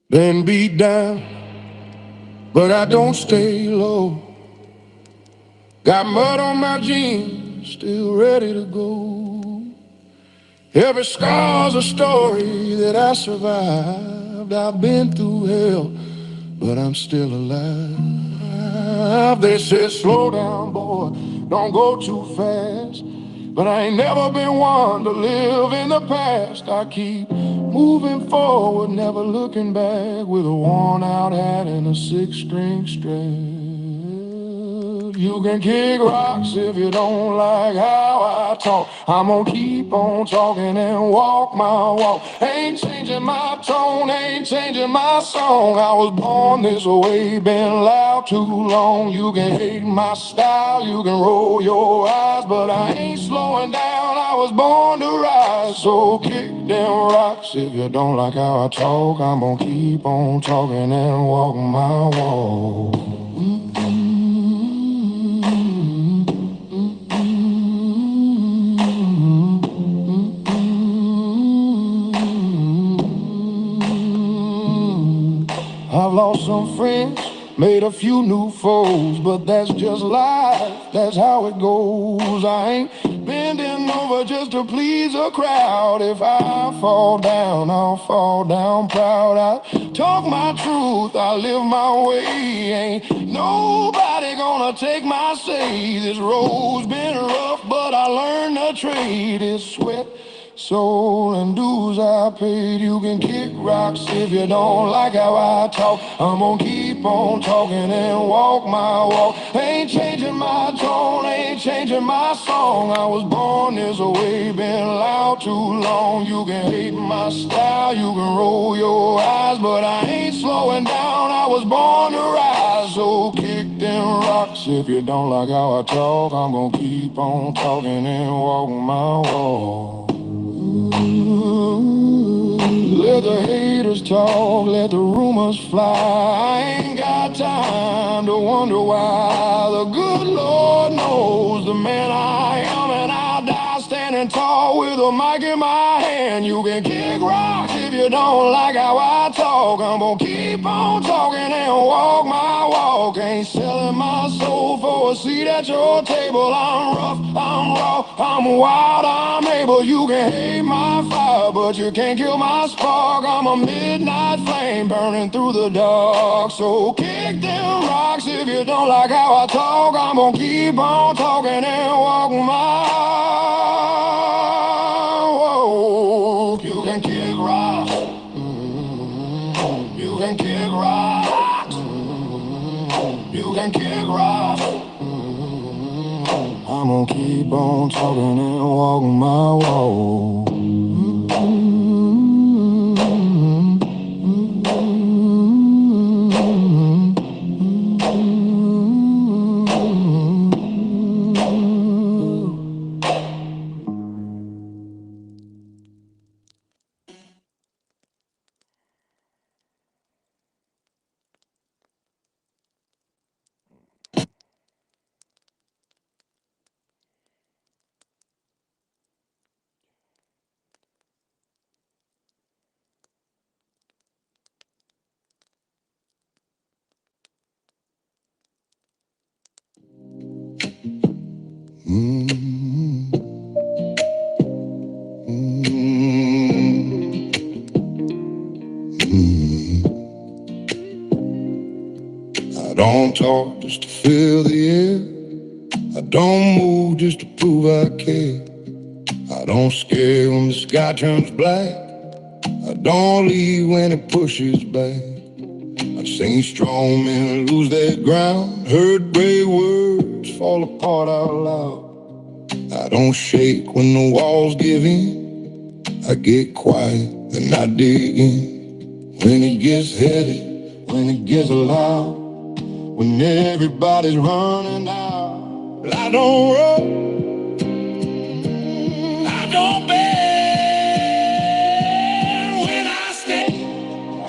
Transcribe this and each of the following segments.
Been beat down, but I don't stay low. Got mud on my jeans, still ready to go. Every scar's a story that I survived. I've been through hell, but I'm still alive. They said, slow down, boy, don't go too fast. But I ain't never been one to live in the past. I keep moving forward, never looking back, with a worn out hat and a six-string strap. You can kick rocks if you don't like how I talk. I'm gonna keep on talking and walk my walk. Ain't changing my tone, ain't changing my song. I was born this way, been loud too long. You can hate my style, you can roll your eyes, but I ain't slowing down. I was born to rise. So kick them rocks if you don't like how I talk. I'm gonna keep on talking and walk my walk. I've lost some friends, made a few new foes, but that's just life, that's how it goes. I ain't bending over just to please a crowd. If I fall down, I'll fall down proud. I talk my truth, I live my way. Ain't nobody gonna take my say. This road's been rough, but I learned the trade. It's sweat, soul and dues I paid. You can kick rocks if you don't like how I talk. I'm gonna keep on talking and walk my walk. Ain't changing my tone, ain't changing my song. I was born this way, been loud too long. You can hate my style, you can roll your eyes, but I ain't slowing down. I was born to rise. So kick them rocks if you don't like how I talk. I'm gonna keep on talking and walk my walk. Let the haters talk, let the rumors fly. I ain't got time to wonder why. The good Lord knows the man I am, and I'll die standing tall with a mic in my hand. You can kick rocks if you don't like how I talk. I'm gonna keep on talking and walk my walk. Ain't selling my soul for a seat at your table. I'm rough, I'm raw, I'm wild, I'm able. You can hate my fire, but you can't kill my spark. I'm a midnight flame burning through the dark. So kick them rocks if you don't like how I talk. I'm gonna keep on talking and walk my walk. You can kick rocks. You can kick rocks. You can kick rocks. I'm gonna keep on talking and walk my walk. I don't talk just to fill the air. I don't move just to prove I care. I don't scare when the sky turns black. I don't leave when it pushes back. I've seen strong men lose their ground, heard brave words fall apart out loud. I don't shake when the walls give in. I get quiet and I dig in. When it gets heavy, when it gets loud, when everybody's running out. I don't run, I don't bend when I stay.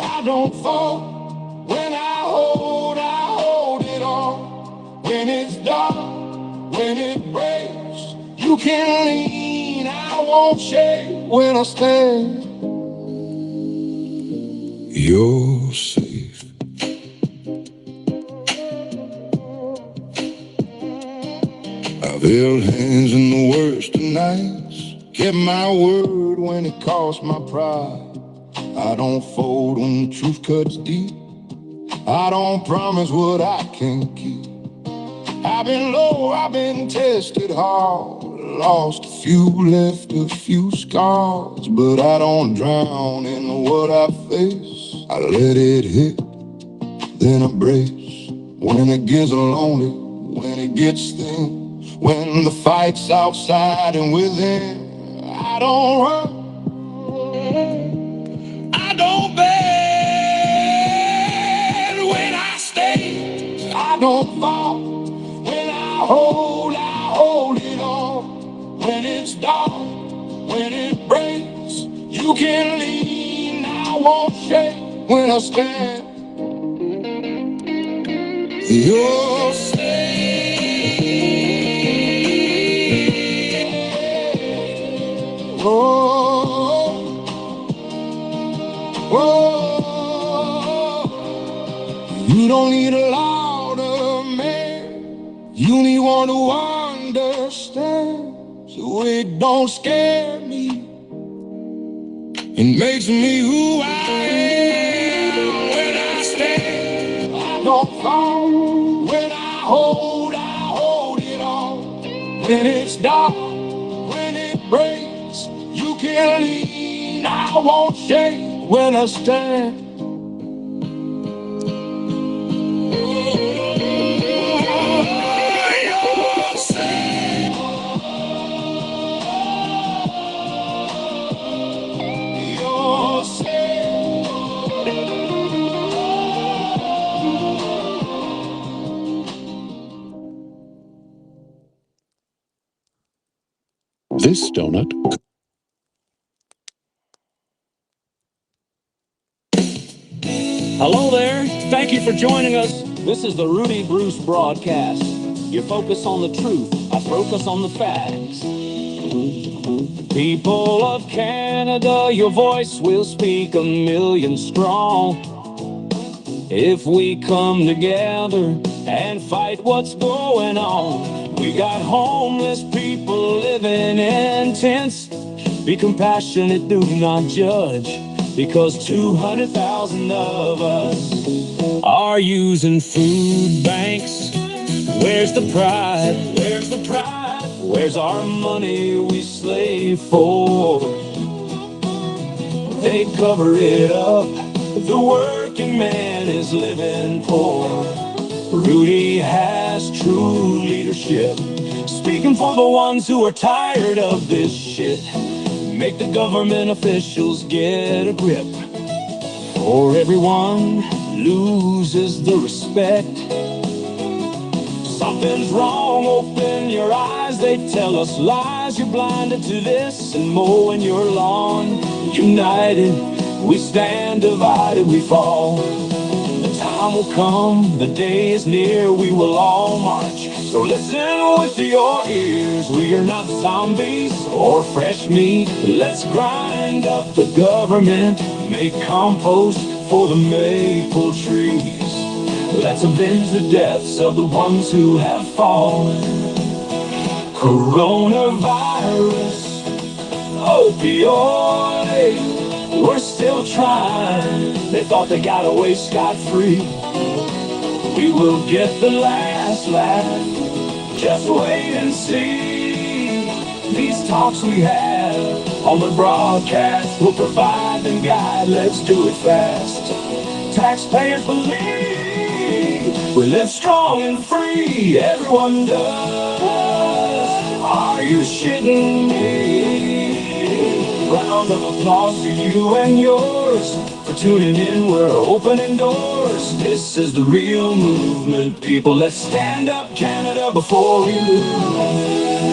I don't fall when I hold it on. When it's dark, when it breaks, you can lean, I won't shake when I stand. You're safe. I've held hands in the worst of nights, kept my word when it cost my pride. I don't fold when the truth cuts deep. I don't promise what I can't keep. I've been low, I've been tested hard, lost a few, left a few scars, but I don't drown in what I face. I let it hit, then I brace. When it gets lonely, when it gets thin, when the fight's outside and within, I don't run, I don't bend. When I stay, I don't fall. When I hold it on. When it's dark, when it breaks, you can lean, I won't shake. When I stand, you're safe. Oh, oh, you don't need a louder man. You need one who understands, so it don't scare me. It makes me who I am. When I stand, I don't fall. When I hold it on. When it's dark, when it breaks, you can lean, I won't shake. When I stand, this donut. Hello there. Thank you for joining us. This is the Rudy Bruce broadcast. You focus on the truth. I focus on the facts. People of Canada, your voice will speak a million strong. If we come together and fight what's going on. We got homeless people living in tents. Be compassionate, do not judge. Because 200,000 of us are using food banks. Where's the pride? Where's the pride? Where's our money we slave for? They cover it up. The working man is living poor. Rudy has true leadership, speaking for the ones who are tired of this shit. Make the government officials get a grip, or everyone loses the respect. Something's wrong, open your eyes. They tell us lies, you're blinded to this and mowing your lawn. United, we stand, divided we fall. The time will come, the day is near, we will all march. So listen with your ears, we are not zombies or fresh meat. Let's grind up the government, make compost for the maple trees. Let's avenge the deaths of the ones who have fallen. Coronavirus, opioid, we're still trying. They thought they got away scot-free. We will get the last laugh, just wait and see. These talks we have on the broadcast will provide and guide. Let's do it fast. Taxpayers believe we live strong and free. Everyone does. Are you shitting me? Round of applause for you and yours. For tuning in, we're opening doors. This is the real movement, people. Let's stand up, Canada, before we lose.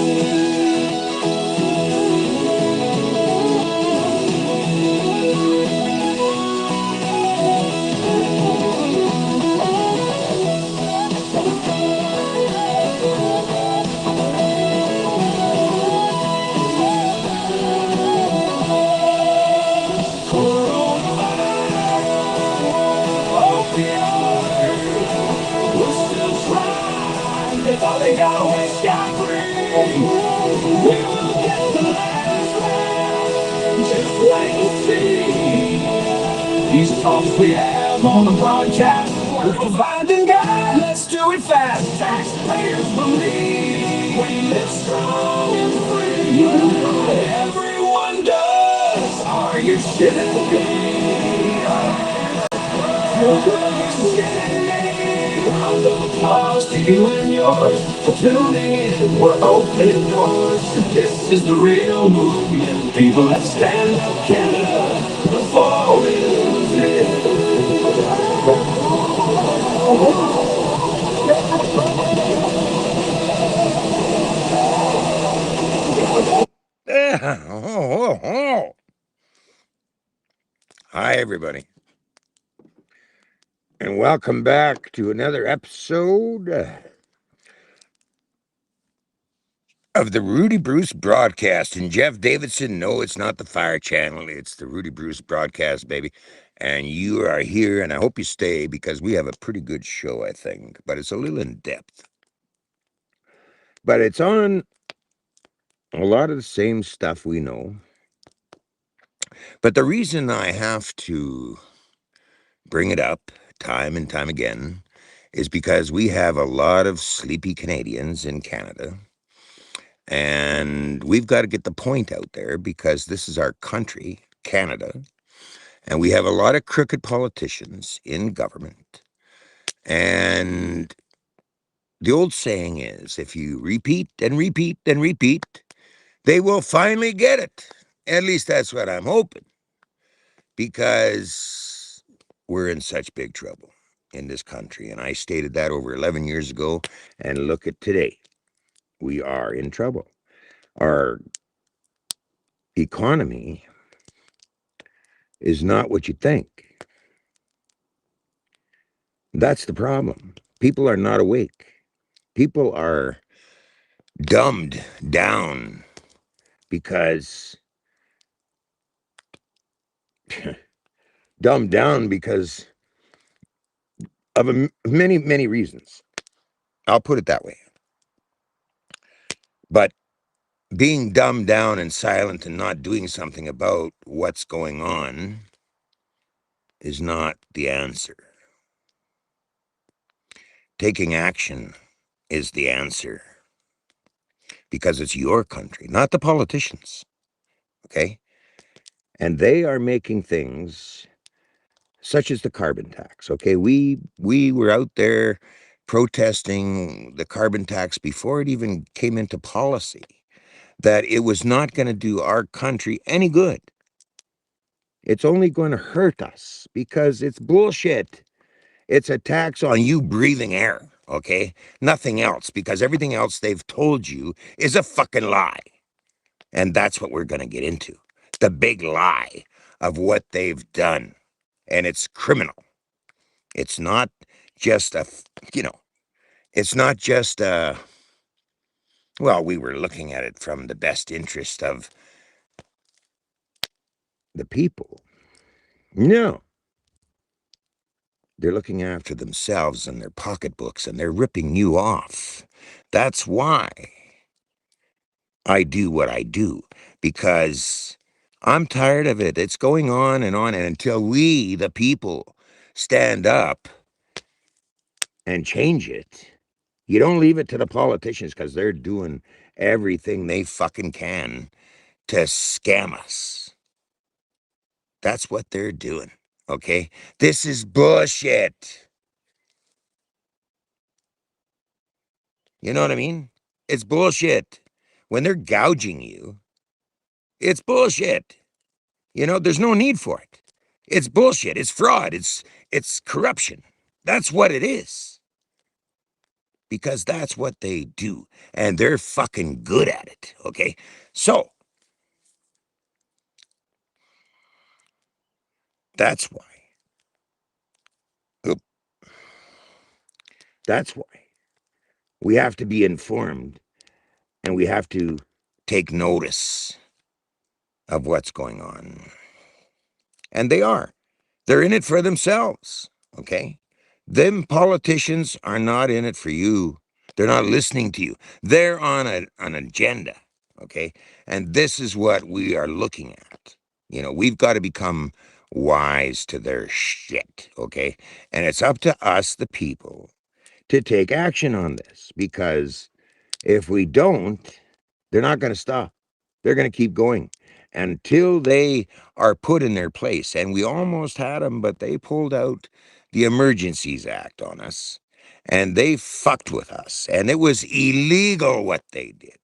they always got free. We will get the last laugh. Just wait and see. These songs we have on the broadcast, we're providing God. Let's do it fast. Taxpayers believe we live strong and free. Everyone does. Are you shitting me? Round of applause to you and yours for tuning in. We're opening doors. This is the real movement. People that stand up Canada before we lose it. Hi, everybody, and welcome back to another episode of the Rudy Bruce broadcast. And Jeff Davidson, no, it's not the Fire Channel. It's the Rudy Bruce broadcast, baby. And you are here, and I hope you stay because we have a pretty good show, I think. But it's a little in depth. But it's on a lot of the same stuff we know. But the reason I have to bring it up time and time again is because we have a lot of sleepy Canadians in Canada. And we've got to get the point out there because this is our country, Canada. And we have a lot of crooked politicians in government. And the old saying is, if you repeat and repeat and repeat, they will finally get it. At least that's what I'm hoping. Because we're in such big trouble in this country. And I stated that over 11 years ago. And look at today. We are in trouble. Our economy is not what you think. That's the problem. People are not awake. People are dumbed down because dumbed down because of many, many reasons. I'll put it that way. But being dumbed down and silent and not doing something about what's going on is not the answer. Taking action is the answer because it's your country, not the politicians. Okay? And they are making things such as the carbon tax. Okay, we were out there protesting the carbon tax before it even came into policy, that it was not going to do our country any good. It's only going to hurt us because it's bullshit. It's a tax on you breathing air, okay? Nothing else, because everything else they've told you is a fucking lie. And that's what we're going to get into. The big lie of what they've done. And it's criminal. It's not just it's not just well, we were looking at it from the best interest of the people. No. They're looking after themselves and their pocketbooks, and they're ripping you off. That's why I do what I do, because I'm tired of it. It's going on, and until we, the people, stand up and change it. You don't leave it to the politicians because they're doing everything they fucking can to scam us. That's what they're doing, okay? This is bullshit. You know what I mean? It's bullshit. When they're gouging you, it's bullshit. You know, there's no need for it. It's bullshit. It's fraud. It's corruption. That's what it is. Because that's what they do. And they're fucking good at it, okay? So, that's why. Oop. That's why we have to be informed and we have to take notice of what's going on. And they are. They're in it for themselves, okay? Them politicians are not in it for you. They're not listening to you. They're on an agenda, okay? And this is what we are looking at. We've got to become wise to their shit, okay? And it's up to us, the people, to take action on this, because if we don't, they're not going to stop. They're going to keep going until they are put in their place. And we almost had them, but they pulled out the Emergencies Act on us and they fucked with us. And it was illegal what they did.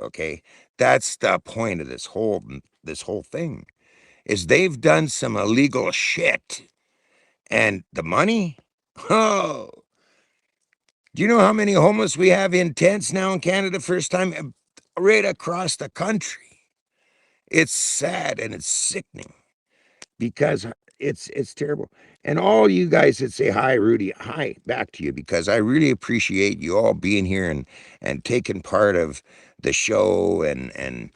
Okay. That's the point of this whole thing is they've done some illegal shit. And the money? Oh, do you know how many homeless we have in tents now in Canada? First time right across the country. It's sad and it's sickening because it's terrible. And all you guys that say hi, Rudy, hi back to you, because I really appreciate you all being here and taking part of the show and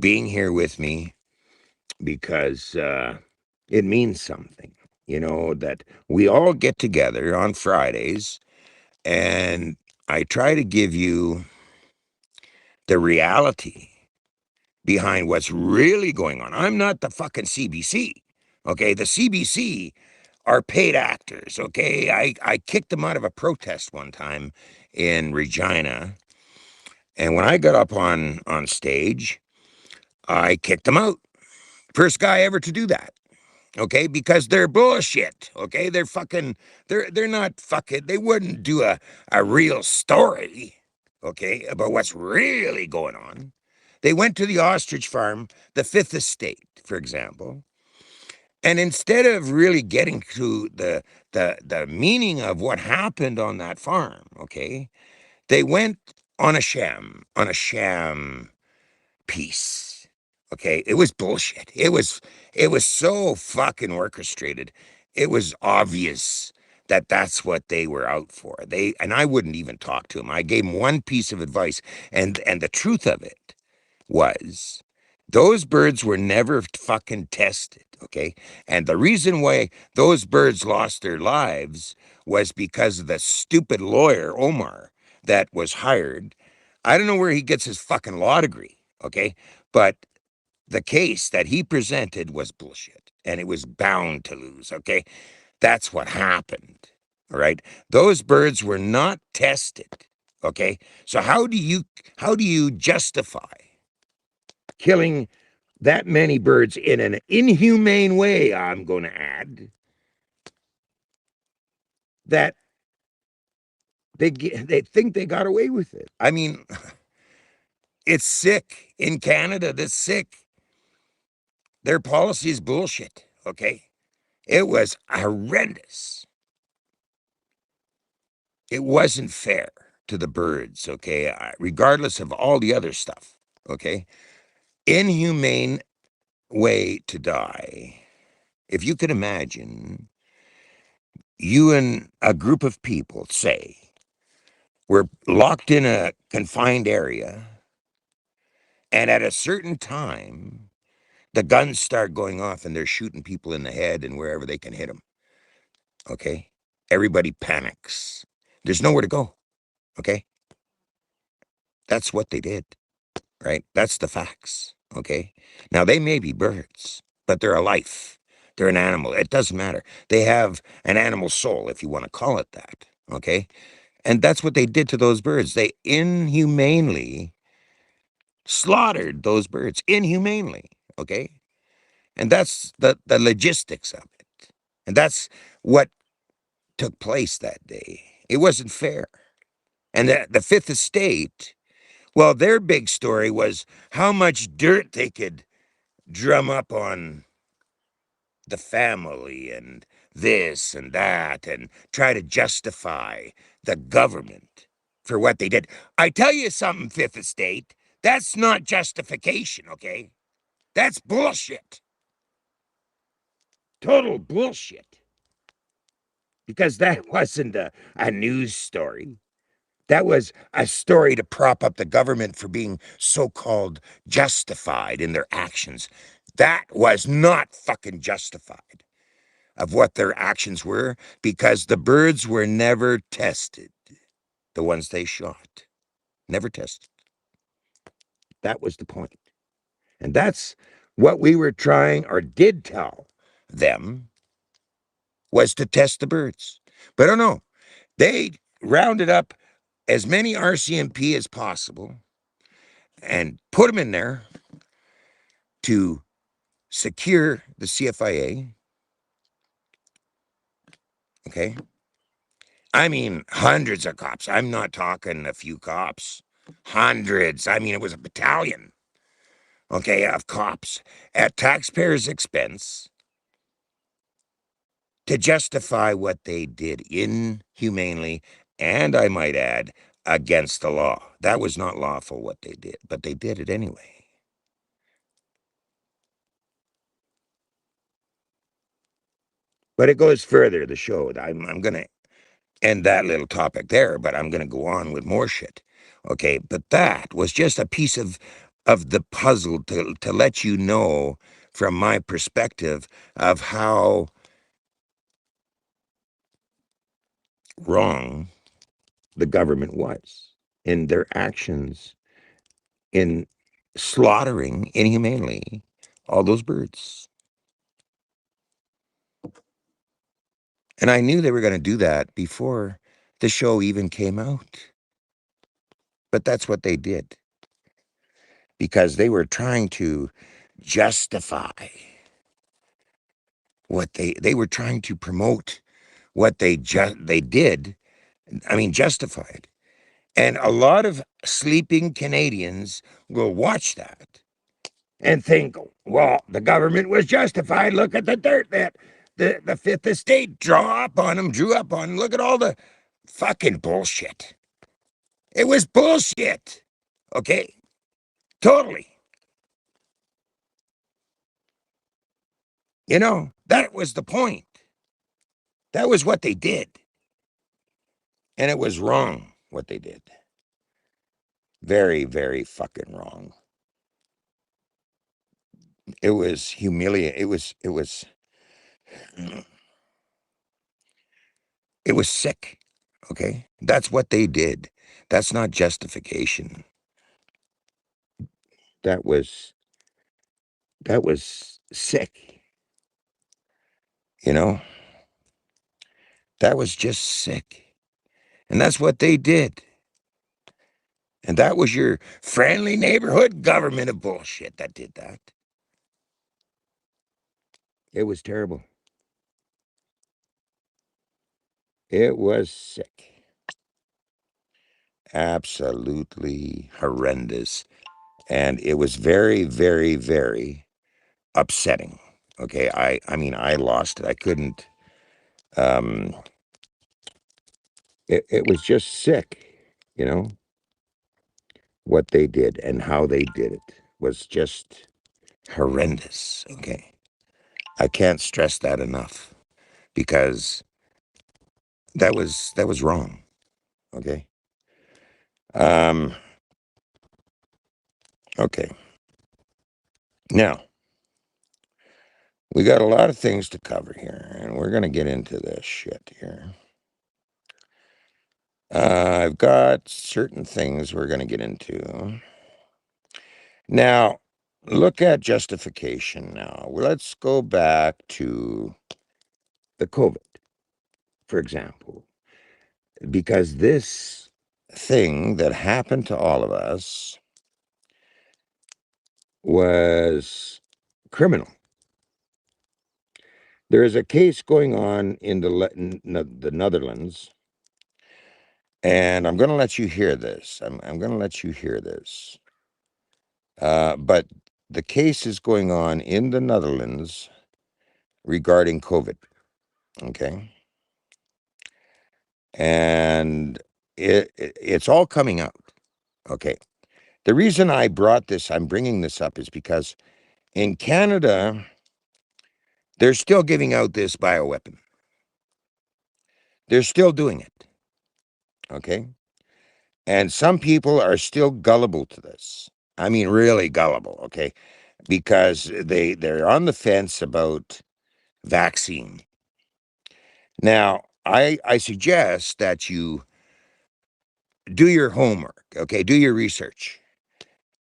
being here with me, because it means something. That we all get together on Fridays and I try to give you the reality behind what's really going on. I'm not the fucking CBC. Okay, the CBC are paid actors. Okay, I kicked them out of a protest one time in Regina, and when I got up on stage, I kicked them out. First guy ever to do that. Okay, because they're bullshit. Okay, they're not fucking. They wouldn't do a real story. Okay, about what's really going on. They went to the ostrich farm, the Fifth Estate, for example, and instead of really getting to the meaning of what happened on that farm, okay, they went on a sham piece. Okay, it was bullshit. It was so fucking orchestrated. It was obvious that that's what they were out for. And I wouldn't even talk to them. I gave them one piece of advice, and the truth of it was those birds were never fucking tested, okay? And the reason why those birds lost their lives was because of the stupid lawyer, Omar, that was hired. I don't know where he gets his fucking law degree, okay? But the case that he presented was bullshit and it was bound to lose, okay? That's what happened, all right? Those birds were not tested, okay? So how do you justify killing that many birds in an inhumane way, I'm going to add, that they think they got away with it? I mean, it's sick. In Canada, that's sick. Their policy is bullshit, okay? It was horrendous. It wasn't fair to the birds, okay? Regardless of all the other stuff, okay? Inhumane way to die. If you could imagine, you and a group of people, say, were locked in a confined area, and at a certain time, the guns start going off and they're shooting people in the head and wherever they can hit them. Okay? Everybody panics. There's nowhere to go. Okay? That's what they did, right? That's the facts. Okay? Now, they may be birds, but they're a life. They're an animal. It doesn't matter. They have an animal soul, if you want to call it that. Okay? And that's what they did to those birds. They inhumanely slaughtered those birds, inhumanely. Okay? And that's the logistics of it. And that's what took place that day. It wasn't fair. And the Fifth Estate, well, their big story was how much dirt they could drum up on the family and this and that and try to justify the government for what they did. I tell you something, Fifth Estate, that's not justification, okay? That's bullshit. Total bullshit. Because that wasn't a news story. That was a story to prop up the government for being so-called justified in their actions. That was not fucking justified of what their actions were, because the birds were never tested. the ones they shot, never tested. That was the point. And that's what we were trying or did tell them was to test the birds. But oh no, they rounded up as many RCMP as possible and put them in there to secure the CFIA. Okay. I mean, hundreds of cops. I'm not talking a few cops. Hundreds. I mean, it was a battalion, okay, of cops at taxpayers' expense to justify what they did inhumanely and, I might add, against the law. That was not lawful what they did, but they did it anyway. But it goes further, the show. I'm going to end that little topic there, but I'm going to go on with more shit. Okay, but that was just a piece of the puzzle to let you know from my perspective of how wrong the government was in their actions in slaughtering inhumanely all those birds. And I knew they were going to do that before the show even came out. But that's what they did because they were trying to justify what they were trying to promote what they did. I mean, justified. And a lot of sleeping Canadians will watch that and think, well, the government was justified. Look at the dirt that the Fifth Estate drew up on them. Look at all the fucking bullshit. It was bullshit. Okay? Totally. You know, that was the point. That was what they did. And it was wrong what they did. Very, very fucking wrong. It was humiliating. It was sick. Okay? That's what they did. That's not justification. That was sick. You know? That was just sick. And that's what they did. And that was your friendly neighborhood government of bullshit that did that. It was terrible. It was sick. Absolutely horrendous. And it was very, very, very upsetting. Okay. I mean, I lost it. I couldn't, it was just sick, you know, what they did and how they did it was just horrendous. Okay. I can't stress that enough because that was wrong. Okay. Um, okay. Now, we got a lot of things to cover here, and we're going to get into this shit here. I've got certain things we're going to get into. Now, look at justification now. Well, let's go back to the COVID, for example, because this thing that happened to all of us was criminal. There is a case going on in the Netherlands, and I'm going to let you hear this. I'm going to let you hear this. But the case is going on in the Netherlands regarding COVID. Okay. And it's all coming out. Okay. The reason I'm bringing this up is because in Canada, they're still giving out this bioweapon. They're still doing it. Okay. And some people are still gullible to this. I mean, really gullible. Okay. Because they're on the fence about vaccine. Now, I suggest that you do your homework, okay? Do your research.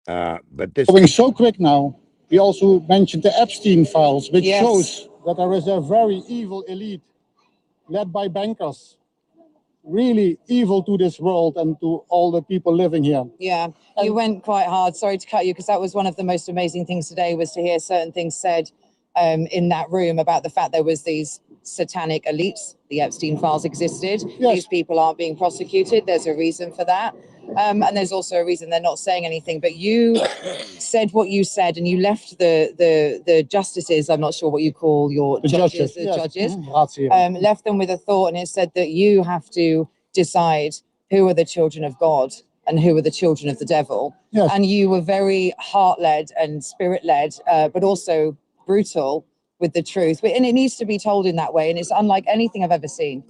But this Going so quick now, we also mentioned the Epstein files, which shows that there is a very evil elite led by bankers, really evil to this world and to all the people living here. Yeah, you went quite hard. Sorry to cut you, because that was one of the most amazing things today, was to hear certain things said in that room about the fact there was these satanic elites. The Epstein files existed. Yes. These people aren't being prosecuted. There's a reason for that. And there's also a reason they're not saying anything. But you said what you said, and you left the justices, I'm not sure what you call your judges, the yes. judges, Mhm. left them with a thought, and it said that you have to decide who are the children of God and who are the children of the devil. Yes. And you were very heart-led and spirit-led, but also brutal with the truth. And it needs to be told in that way, and it's unlike anything I've ever seen.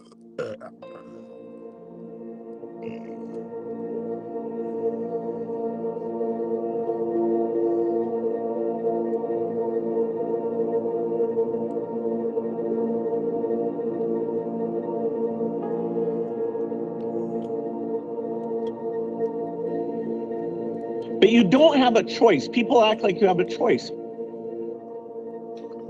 But you don't have a choice. People act like you have a choice.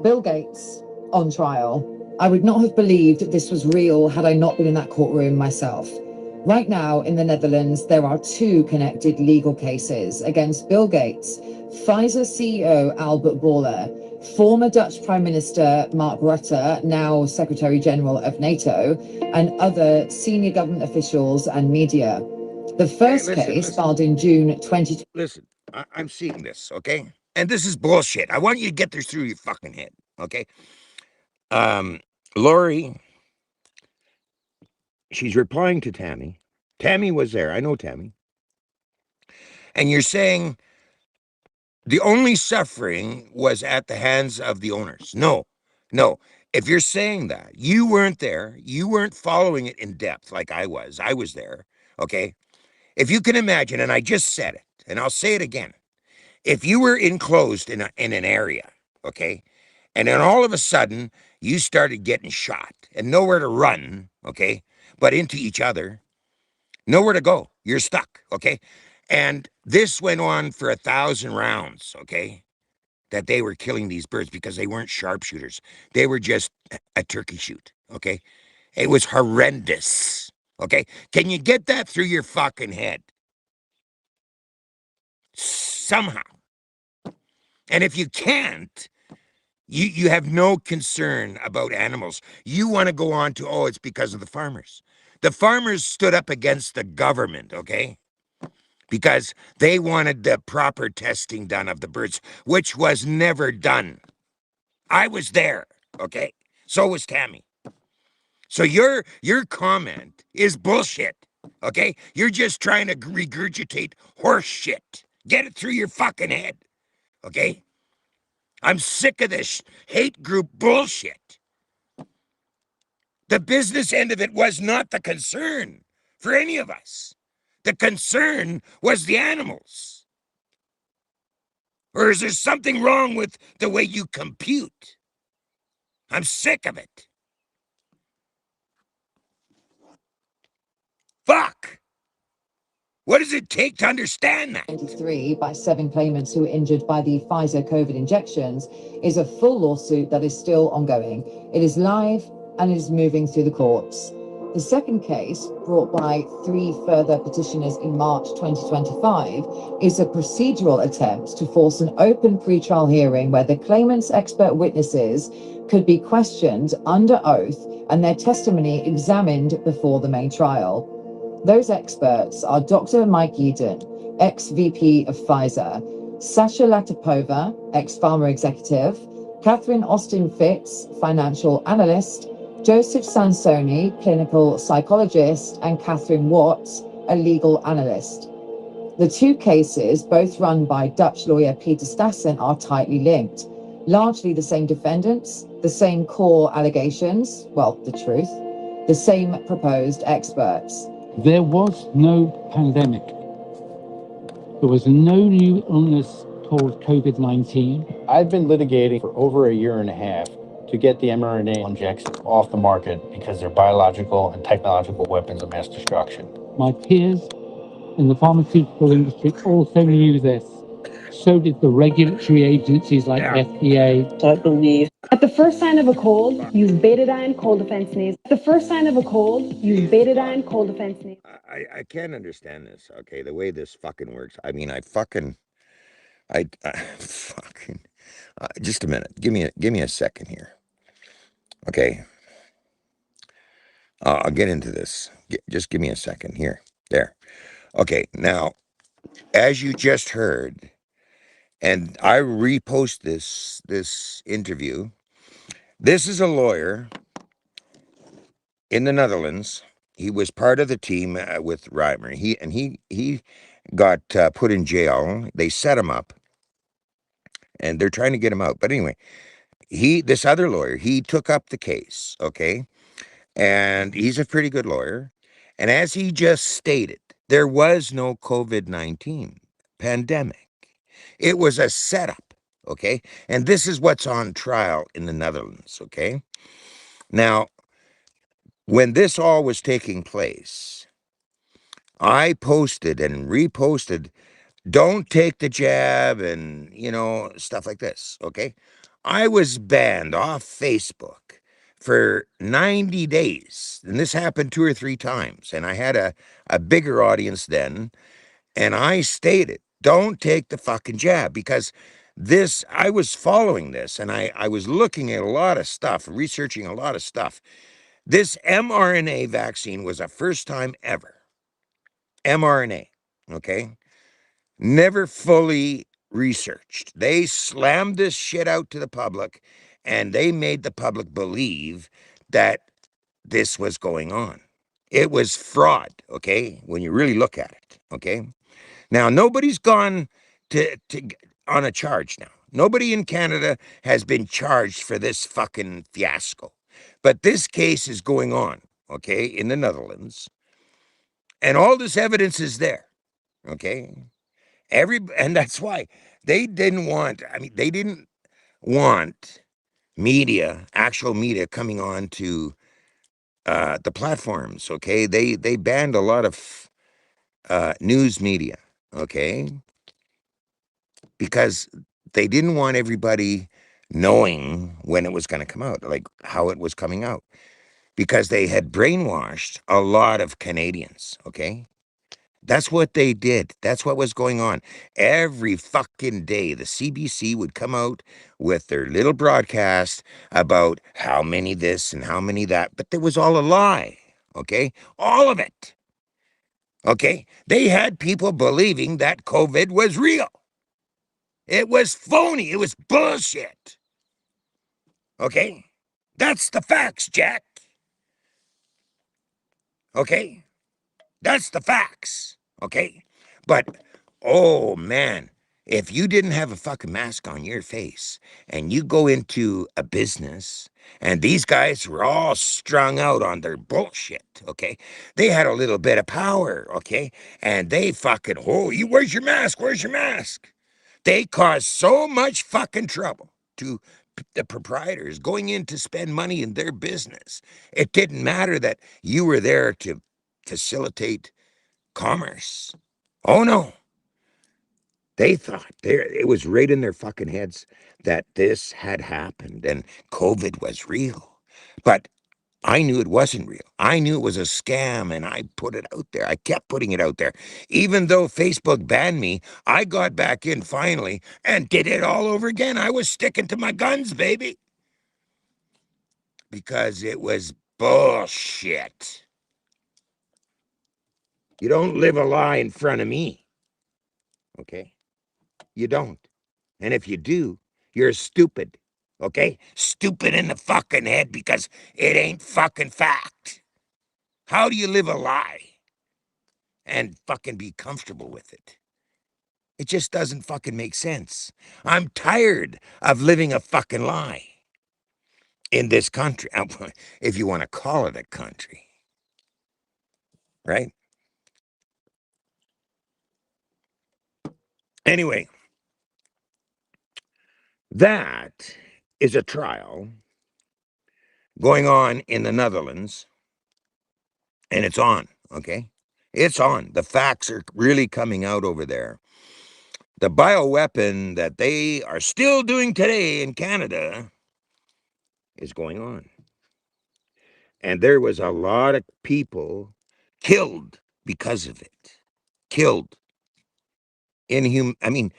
Bill Gates on trial. I would not have believed this was real had I not been in that courtroom myself. Right now in the Netherlands, there are 2 connected legal cases against Bill Gates, Pfizer CEO Albert Bourla, former Dutch Prime Minister Mark Rutte, now Secretary General of NATO, and other senior government officials and media. The first case, filed in June 2020. Listen, I'm seeing this, okay? And this is bullshit. I want you to get this through your fucking head, okay? Lori, she's replying to Tammy. Tammy was there. I know Tammy. And you're saying the only suffering was at the hands of the owners. No. If you're saying that, you weren't there. You weren't following it in depth like I was. I was there, okay? If you can imagine, and I just said it, and I'll say it again. If you were enclosed in an area, okay, and then all of a sudden you started getting shot and nowhere to run, okay, but into each other, nowhere to go, you're stuck, okay, and this went on for 1,000 rounds, okay, that they were killing these birds because they weren't sharpshooters, they were just a turkey shoot, okay. It was horrendous, okay. Can you get that through your fucking head? Somehow. And if you can't, you have no concern about animals. You want to go on to, oh, it's because of the farmers. The farmers stood up against the government, okay? Because they wanted the proper testing done of the birds, which was never done. I was there, okay? So was Tammy. So your comment is bullshit, okay? You're just trying to regurgitate horse shit. Get it through your fucking head, okay? I'm sick of this hate group bullshit. The business end of it was not the concern for any of us. The concern was the animals. Or is there something wrong with the way you compute? I'm sick of it. Fuck. What does it take to understand that? 23 by 7 claimants who were injured by the Pfizer COVID injections is a full lawsuit that is still ongoing. It is live and it is moving through the courts. The second case, brought by 3 further petitioners in March 2025, is a procedural attempt to force an open pretrial hearing where the claimants' expert witnesses could be questioned under oath and their testimony examined before the main trial. Those experts are Dr. Mike Eden, ex-VP of Pfizer, Sasha Latipova, ex-pharma executive, Catherine Austin Fitz, financial analyst, Joseph Sansoni, clinical psychologist, and Catherine Watts, a legal analyst. The 2 cases, both run by Dutch lawyer Peter Stassen, are tightly linked. Largely the same defendants, the same core allegations, well, the truth, the same proposed experts. There was no pandemic. There was no new illness called COVID-19. I've been litigating for over a year and a half to get the mRNA injections off the market because they're biological and technological weapons of mass destruction. My peers in the pharmaceutical industry also knew this. So did the regulatory agencies like FDA. So I believe at the first sign of a cold, use betadine, cold defense nasal. The first sign of a cold, use betadine, cold defense nasal. I can't understand this, okay, the way this fucking works. I mean, I fucking, just a minute. Give me a second here. Okay. I'll get into this. Just give me a second here. There. Okay. Now, as you just heard, and I repost this interview. This is a lawyer in the Netherlands. He was part of the team with Reimer. He got put in jail. They set him up, and they're trying to get him out. But anyway, this other lawyer, he took up the case. Okay, and he's a pretty good lawyer. And as he just stated, there was no COVID-19 pandemic. It was a setup, okay? And this is what's on trial in the Netherlands, okay? Now, when this all was taking place, I posted and reposted, don't take the jab and, stuff like this, okay? I was banned off Facebook for 90 days. And this happened 2 or 3 times. And I had a bigger audience then. And I stated, don't take the fucking jab, because I was following this, and I was looking at a lot of stuff, researching a lot of stuff. This mRNA vaccine was a first time ever. mRNA, okay? Never fully researched. They slammed this shit out to the public, and they made the public believe that this was going on. It was fraud, okay? When you really look at it, okay? Now, nobody's gone to on a charge now. Nobody in Canada has been charged for this fucking fiasco. But this case is going on, okay, in the Netherlands. And all this evidence is there, okay? And that's why they didn't want, they didn't want media, actual media coming on to the platforms, okay? They banned a lot of news media, okay? Because they didn't want everybody knowing when it was going to come out, like how it was coming out, because they had brainwashed a lot of Canadians, okay? That's what they did. That's what was going on. Every fucking day, the CBC would come out with their little broadcast about how many this and how many that, but it was all a lie, okay? All of it, okay? They had people believing that COVID was real. It was phony. It was bullshit. Okay? That's the facts, Jack. Okay? That's the facts. Okay? But, oh man, if you didn't have a fucking mask on your face and you go into a business and these guys were all strung out on their bullshit, okay? They had a little bit of power, okay? And they fucking, where's your mask? Where's your mask? They caused so much fucking trouble to the proprietors going in to spend money in their business. It didn't matter that you were there to facilitate commerce. Oh no. They thought it was right in their fucking heads that this had happened and COVID was real. But I knew it wasn't real. I knew it was a scam, and I put it out there. I kept putting it out there. Even though Facebook banned me, I got back in finally and did it all over again. I was sticking to my guns, baby. Because it was bullshit. You don't live a lie in front of me. Okay? You don't. And if you do, you're stupid. Okay? Stupid in the fucking head, because it ain't fucking fact. How do you live a lie and fucking be comfortable with it? It just doesn't fucking make sense. I'm tired of living a fucking lie in this country, if you want to call it a country, right? Anyway, that is a trial going on in the Netherlands, and it's on, okay? It's on. The facts are really coming out over there. The bioweapon that they are still doing today in Canada is going on. And there was a lot of people killed because of it. Killed. I mean,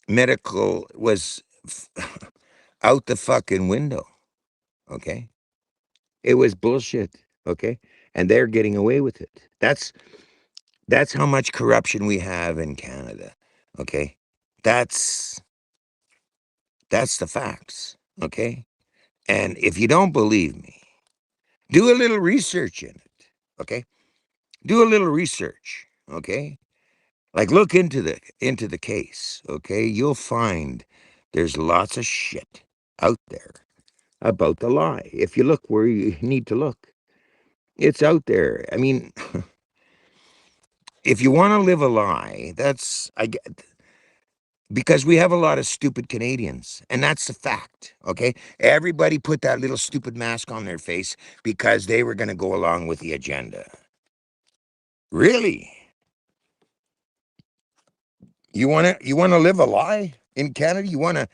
medical was out the fucking window. Okay. It was bullshit. Okay. And they're getting away with it. That's how much corruption we have in Canada. Okay. That's the facts. Okay. And if you don't believe me, do a little research in it. Okay. Do a little research. Okay. Like look into the case. Okay. You'll find there's lots of shit out there about the lie. If you look where you need to look, it's out there. I mean, if you want to live a lie, I get, because we have a lot of stupid Canadians, and that's the fact. Okay, everybody put that little stupid mask on their face because they were going to go along with the agenda. Really? You want to live a lie in Canada? You want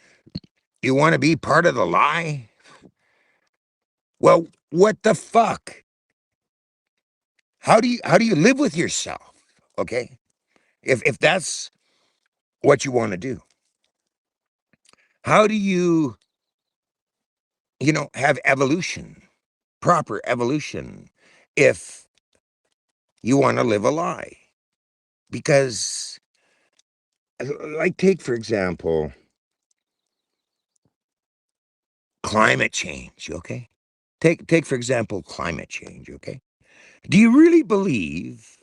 to be part of the lie? Well, what the fuck? How do you live with yourself? Okay, if that's what you want to do, how do you have evolution, proper evolution, if you want to live a lie? Because, like, take for example, climate change. Okay, take for example climate change. Okay, do you really believe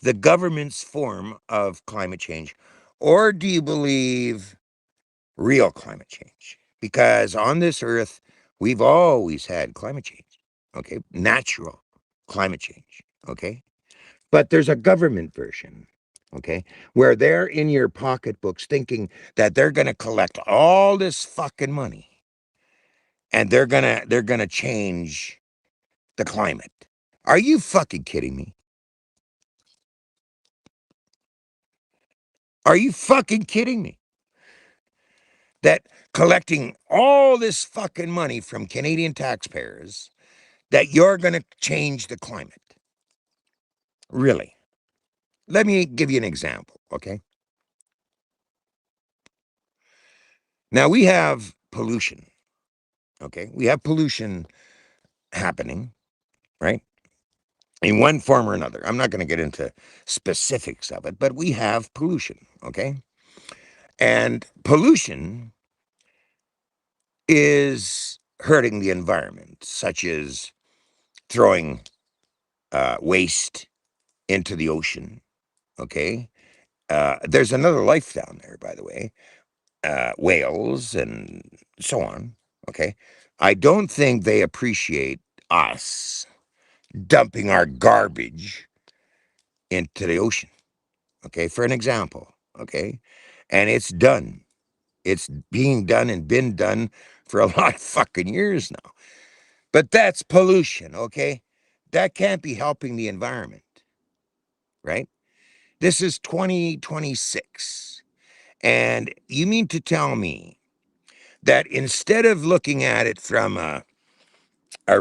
the government's form of climate change, or do you believe real climate change? Because on this earth, we've always had climate change. Okay, natural climate change. Okay, but there's a government version, okay, where they're in your pocketbooks thinking that they're going to collect all this fucking money and they're going to change the climate. Are you fucking kidding me? Are you fucking kidding me? That collecting all this fucking money from Canadian taxpayers that you're going to change the climate? Really? Let me give you an example, okay? Now we have pollution, okay? We have pollution happening, right? In one form or another. I'm not going to get into specifics of it, but we have pollution, okay? And pollution is hurting the environment, such as throwing waste into the ocean, okay? There's another life down there, by the way, whales and so on, okay? I don't think they appreciate us dumping our garbage into the ocean, okay, for an example, okay? And it's done. It's being done and been done for a lot of fucking years now. But that's pollution, okay? That can't be helping the environment, right? This is 2026. And you mean to tell me that instead of looking at it from a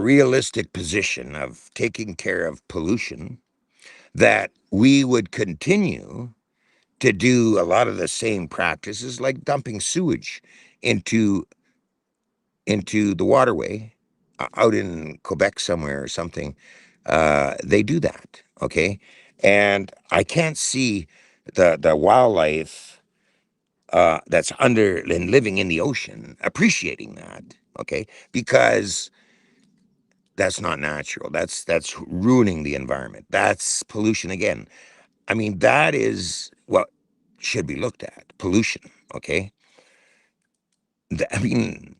realistic position of taking care of pollution, that we would continue to do a lot of the same practices like dumping sewage into the waterway out in Quebec somewhere or something. They do that, okay? And I can't see the wildlife that's under and living in the ocean appreciating that, okay? Because that's not natural. That's ruining the environment. That's pollution again. I mean, that is what should be looked at. Pollution, okay? I mean,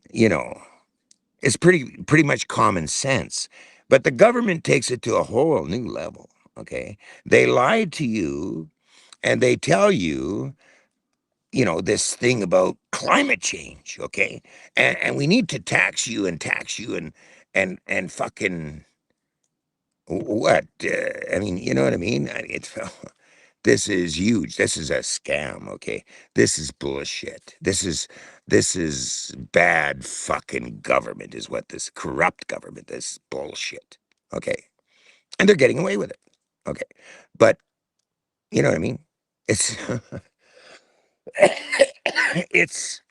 it's pretty much common sense. But the government takes it to a whole new level, okay? They lie to you and they tell you, this thing about climate change, okay? And we need to tax you and fucking What? I mean, you know what I mean? This is huge. This is a scam, okay? This is bullshit. This is bad fucking government is what this corrupt government, this bullshit. Okay. And they're getting away with it. Okay. But you know what I mean? It's it's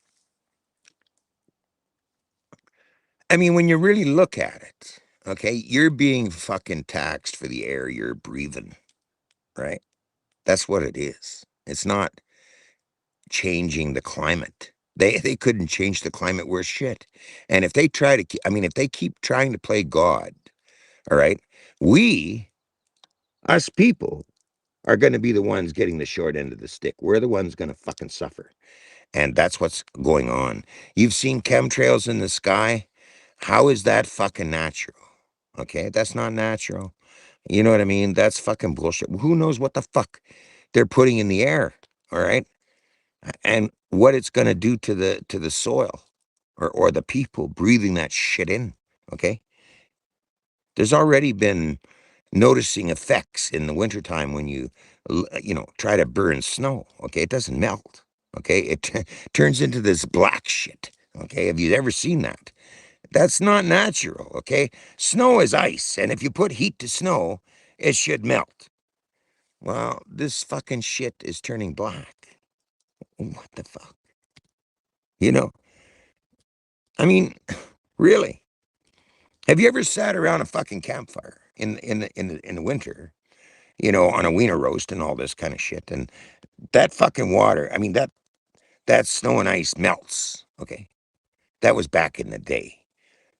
I mean, when you really look at it, okay, you're being fucking taxed for the air you're breathing, right? That's what it is. It's not changing the climate. They couldn't change the climate worth shit. And if they try to, I mean, if they keep trying to play God, all right, we, us people, are going to be the ones getting the short end of the stick. We're the ones going to fucking suffer. And that's what's going on. You've seen chemtrails in the sky. How is that fucking natural? Okay, that's not natural. You know what I mean? That's fucking bullshit. Who knows what the fuck they're putting in the air? All right. And what it's going to do to the soil or the people breathing that shit in. Okay. There's already been noticing effects in the wintertime when you know, try to burn snow. Okay. It doesn't melt. Okay. It turns into this black shit. Okay. Have you ever seen that? That's not natural. Okay. Snow is ice. And if you put heat to snow, it should melt. Well, this fucking shit is turning black. What the fuck? You know, I mean, really? Have you ever sat around a fucking campfire in the winter, you know, on a wiener roast and all this kind of shit? And that fucking water, I mean, that snow and ice melts. Okay, that was back in the day,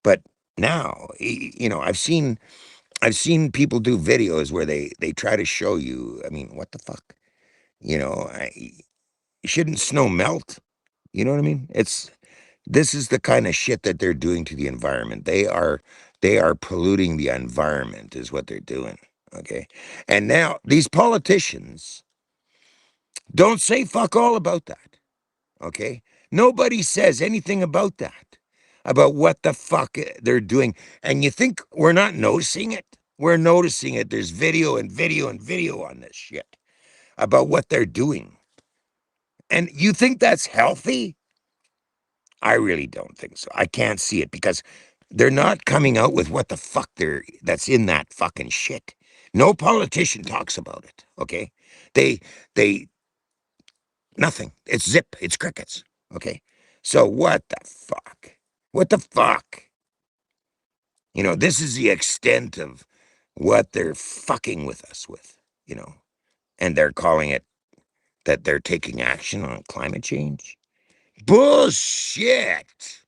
but now, you know, I've seen people do videos where they try to show you. I mean, what the fuck? You know, shouldn't snow melt? You know what I mean? This is the kind of shit that they're doing to the environment. They are polluting the environment is what they're doing. Okay. And now these politicians don't say fuck all about that. Okay. Nobody says anything about that, about what the fuck they're doing. And you think we're not noticing it? We're noticing it. There's video and video and video on this shit about what they're doing. And you think that's healthy? I really don't think so. I can't see it because they're not coming out with what the fuck that's in that fucking shit. No politician talks about it. Okay, they nothing. It's zip. It's crickets. Okay, so what the fuck? What the fuck? You know, this is the extent of what they're fucking with us with. You know, and they're calling it that they're taking action on climate change. Bullshit.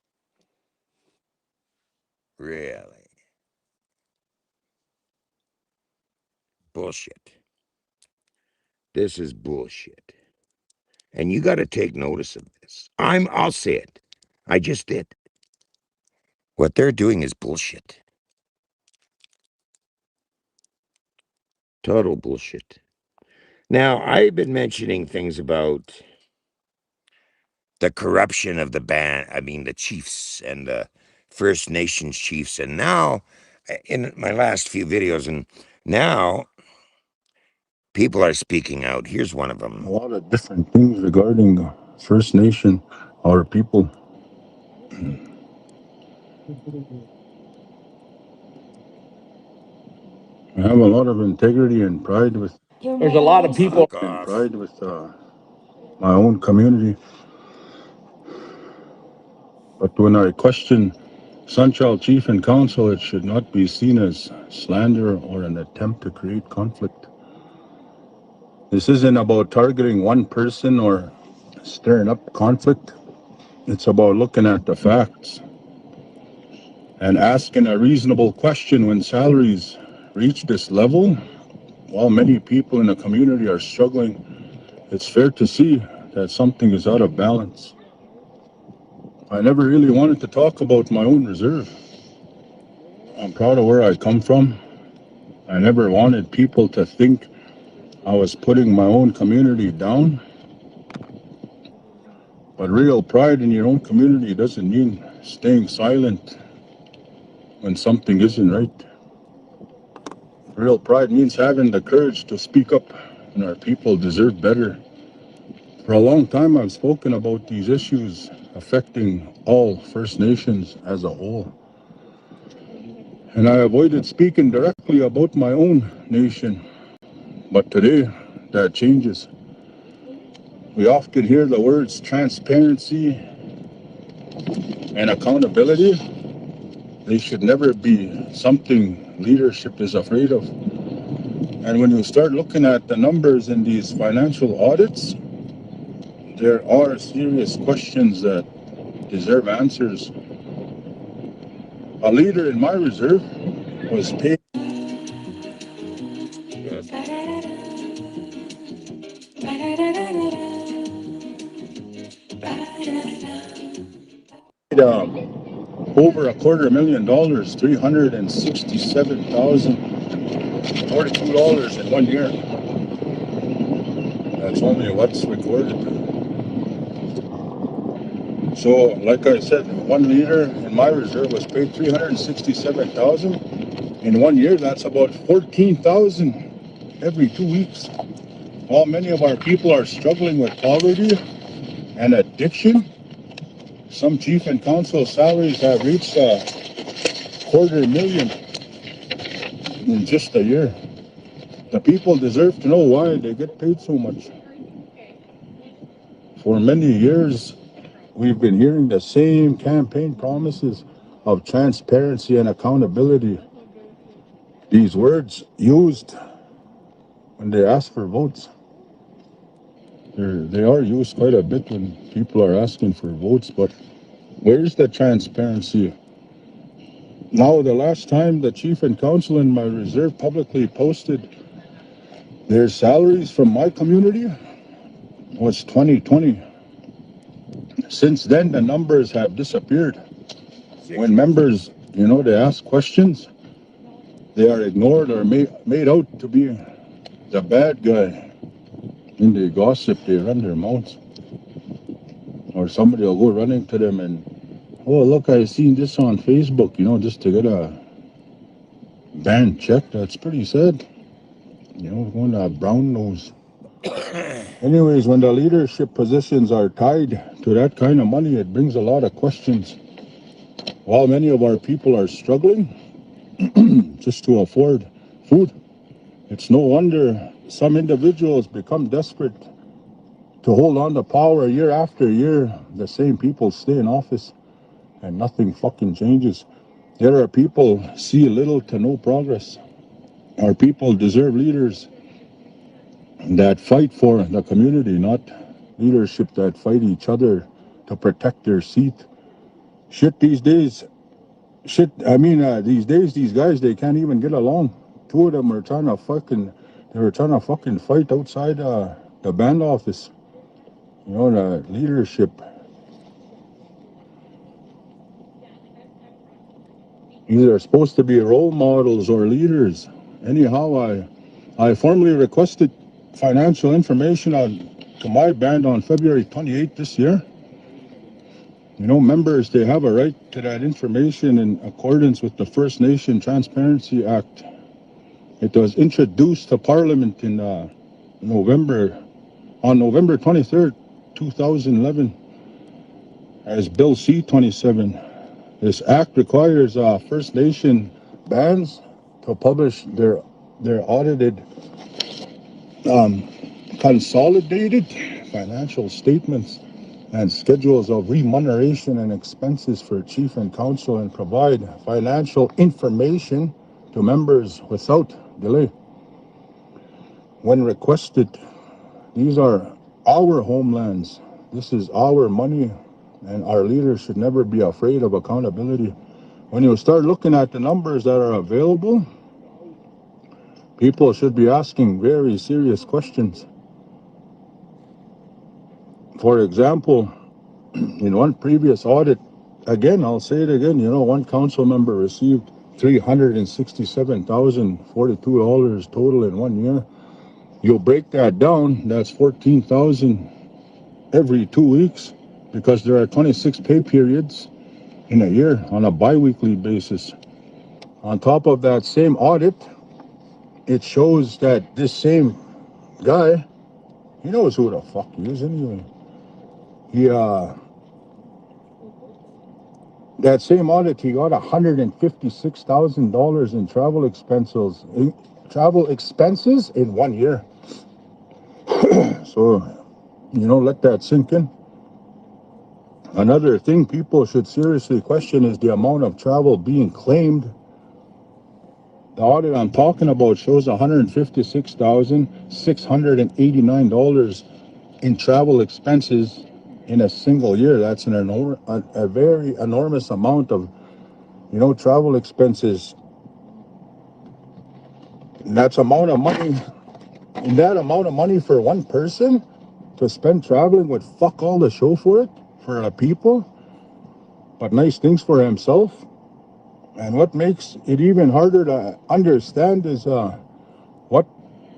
Really. Bullshit. This is bullshit. And you got to take notice of this. I'll say it. I just did. What they're doing is bullshit. Total bullshit. Now, I've been mentioning things about the corruption of the chiefs and the First Nations chiefs. And now, in my last few videos, and now people are speaking out. Here's one of them. A lot of different things regarding First Nation, our people. I have a lot of integrity and pride with. There's a lot of people. And pride with my own community. But when I question Sunchild Chief and Council, it should not be seen as slander or an attempt to create conflict. This isn't about targeting one person or stirring up conflict. It's about looking at the facts and asking a reasonable question. When salaries reach this level, while many people in the community are struggling, it's fair to see that something is out of balance. I never really wanted to talk about my own reserve. I'm proud of where I come from. I never wanted people to think I was putting my own community down. But real pride in your own community doesn't mean staying silent when something isn't right. Real pride means having the courage to speak up, and our people deserve better. For a long time, I've spoken about these issues affecting all First Nations as a whole. And I avoided speaking directly about my own nation. But today, that changes. We often hear the words transparency and accountability. They should never be something leadership is afraid of. And when you start looking at the numbers in these financial audits, there are serious questions that deserve answers. A leader in my reserve was paid over $250,000, $367,042 in 1 year. That's only what's recorded. So, like I said, one leader in my reserve was paid $367,000 in 1 year. That's about $14,000 every 2 weeks. While many of our people are struggling with poverty and addiction, some chief and council salaries have reached $250,000 in just a year. The people deserve to know why they get paid so much. For many years, we've been hearing the same campaign promises of transparency and accountability. These words used when they ask for votes. They are used quite a bit when people are asking for votes, but where's the transparency? Now, the last time the chief and council in my reserve publicly posted their salaries from my community was 2020. Since then, the numbers have disappeared. When members, they ask questions, they are ignored or made out to be the bad guy. And they gossip, they run their mouths. Or somebody will go running to them and, oh, look, I seen this on Facebook, just to get a band check. That's pretty sad. Going to brown nose. Anyways, when the leadership positions are tied to that kind of money, it brings a lot of questions. While many of our people are struggling just to afford food, it's no wonder some individuals become desperate to hold on to power year after year. The same people stay in office and nothing fucking changes. There are people see little to no progress. Our people deserve leaders that fight for the community, not leadership that fight each other to protect their seat. These days, these guys, they can't even get along. Two of them were trying to fucking fight outside the band office. The leadership. Either supposed to be role models or leaders. Anyhow, I formally requested financial information to my band on February 28th this year. Members, they have a right to that information in accordance with the First Nation Transparency Act. It was introduced to Parliament in November 23rd, 2011 as Bill C-27. This act requires First Nation bands to publish their audited consolidated financial statements and schedules of remuneration and expenses for chief and council and provide financial information to members without delay. When requested, these are our homelands. This is our money, and our leaders should never be afraid of accountability. When you start looking at the numbers that are available, people should be asking very serious questions. For example, in one previous audit, again, I'll say it again, one council member received $367,042 total in 1 year. You'll break that down, that's $14,000 every 2 weeks, because there are 26 pay periods in a year on a bi-weekly basis. On top of that same audit, it shows that this same guy, he knows who the fuck he is anyway. He that same audit, he got $156,000 in travel expenses in 1 year. So, let that sink in. Another thing people should seriously question is the amount of travel being claimed. The audit I'm talking about shows $156,689 in travel expenses in a single year. That's a very enormous amount of, travel expenses. And that's amount of money. And that amount of money for one person to spend traveling would fuck all the show for it, for the people, but nice things for himself. And what makes it even harder to understand is what,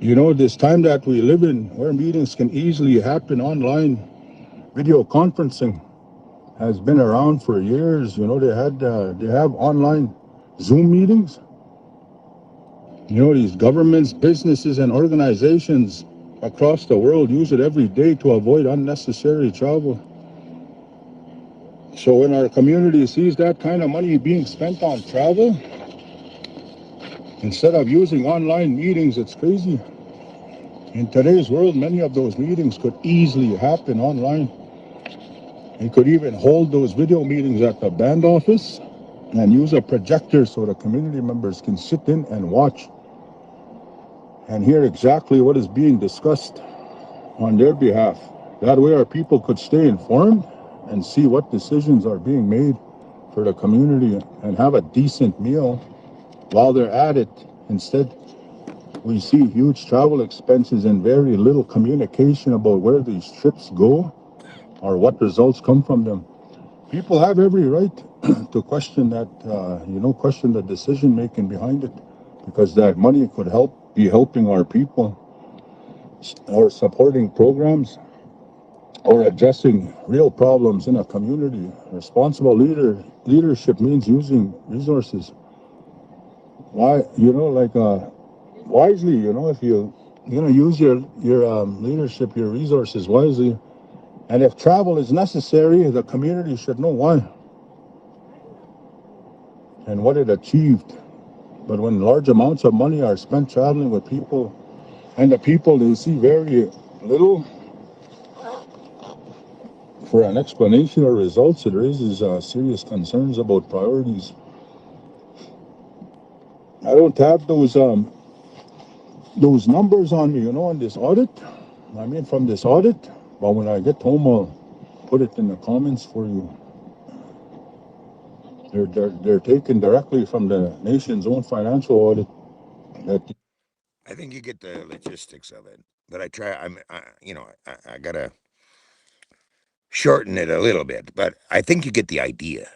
this time that we live in, where meetings can easily happen online. Video conferencing has been around for years. They have online Zoom meetings. These governments, businesses, and organizations across the world use it every day to avoid unnecessary travel. So when our community sees that kind of money being spent on travel, instead of using online meetings, it's crazy. In today's world, many of those meetings could easily happen online. You could even hold those video meetings at the band office and use a projector so the community members can sit in and watch and hear exactly what is being discussed on their behalf. That way our people could stay informed and see what decisions are being made for the community and have a decent meal while they're at it. Instead, we see huge travel expenses and very little communication about where these trips go or what results come from them. People have every right to question that, question the decision making behind it, because that money could be helping our people or supporting programs or addressing real problems in a community. Responsible leadership means using resources. Why, wisely. If you're gonna use your leadership, your resources wisely, and if travel is necessary, the community should know why and what it achieved. But when large amounts of money are spent traveling with people, and the people they see very little for an explanation or results, it raises serious concerns about priorities. I don't have those numbers on me, on this audit. I mean, from this audit. But when I get home, I'll put it in the comments for you. They're taken directly from the nation's own financial audit. I think you get the logistics of it, but I gotta shorten it a little bit, but I think you get the idea.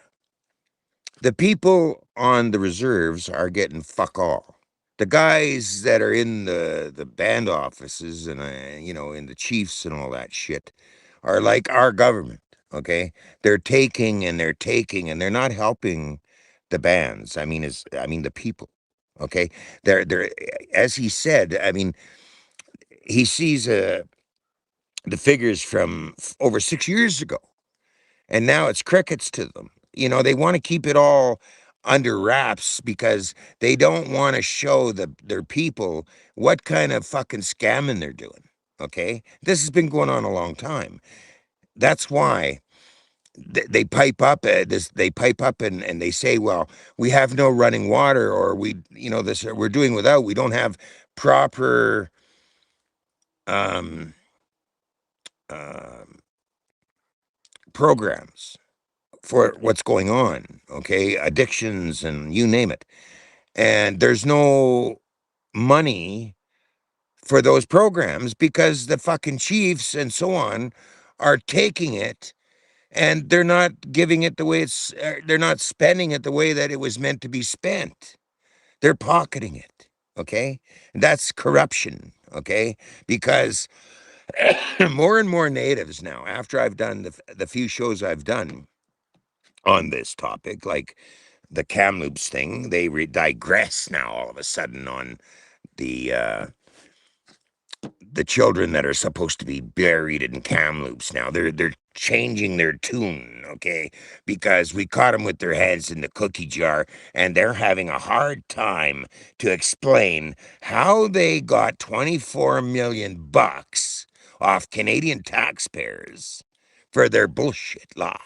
The people on the reserves are getting fuck all. The guys that are in the band offices and in the chiefs and all that shit are like our government. Okay, they're taking and they're taking and they're not helping the bands. I mean the people. Okay, they're as he said. I mean, he sees the figures from over 6 years ago, and now it's crickets to them. They want to keep it all under wraps because they don't want to show their people what kind of fucking scamming they're doing. Okay, this has been going on a long time. That's why they pipe up they pipe up and they say, well, we have no running water, or we're doing without, we don't have proper um, um programs for what's going on, okay? Addictions and you name it. And there's no money for those programs because the fucking chiefs and so on are taking it, and they're not giving it the way they're not spending it the way that it was meant to be spent. They're pocketing it, okay? That's corruption, okay? Because more and more natives now, after I've done the few shows I've done on this topic, like the Kamloops thing, they digress now all of a sudden on the children that are supposed to be buried in Kamloops now. They're changing their tune, okay? Because we caught them with their heads in the cookie jar, and they're having a hard time to explain how they got 24 million bucks off Canadian taxpayers for their bullshit lie,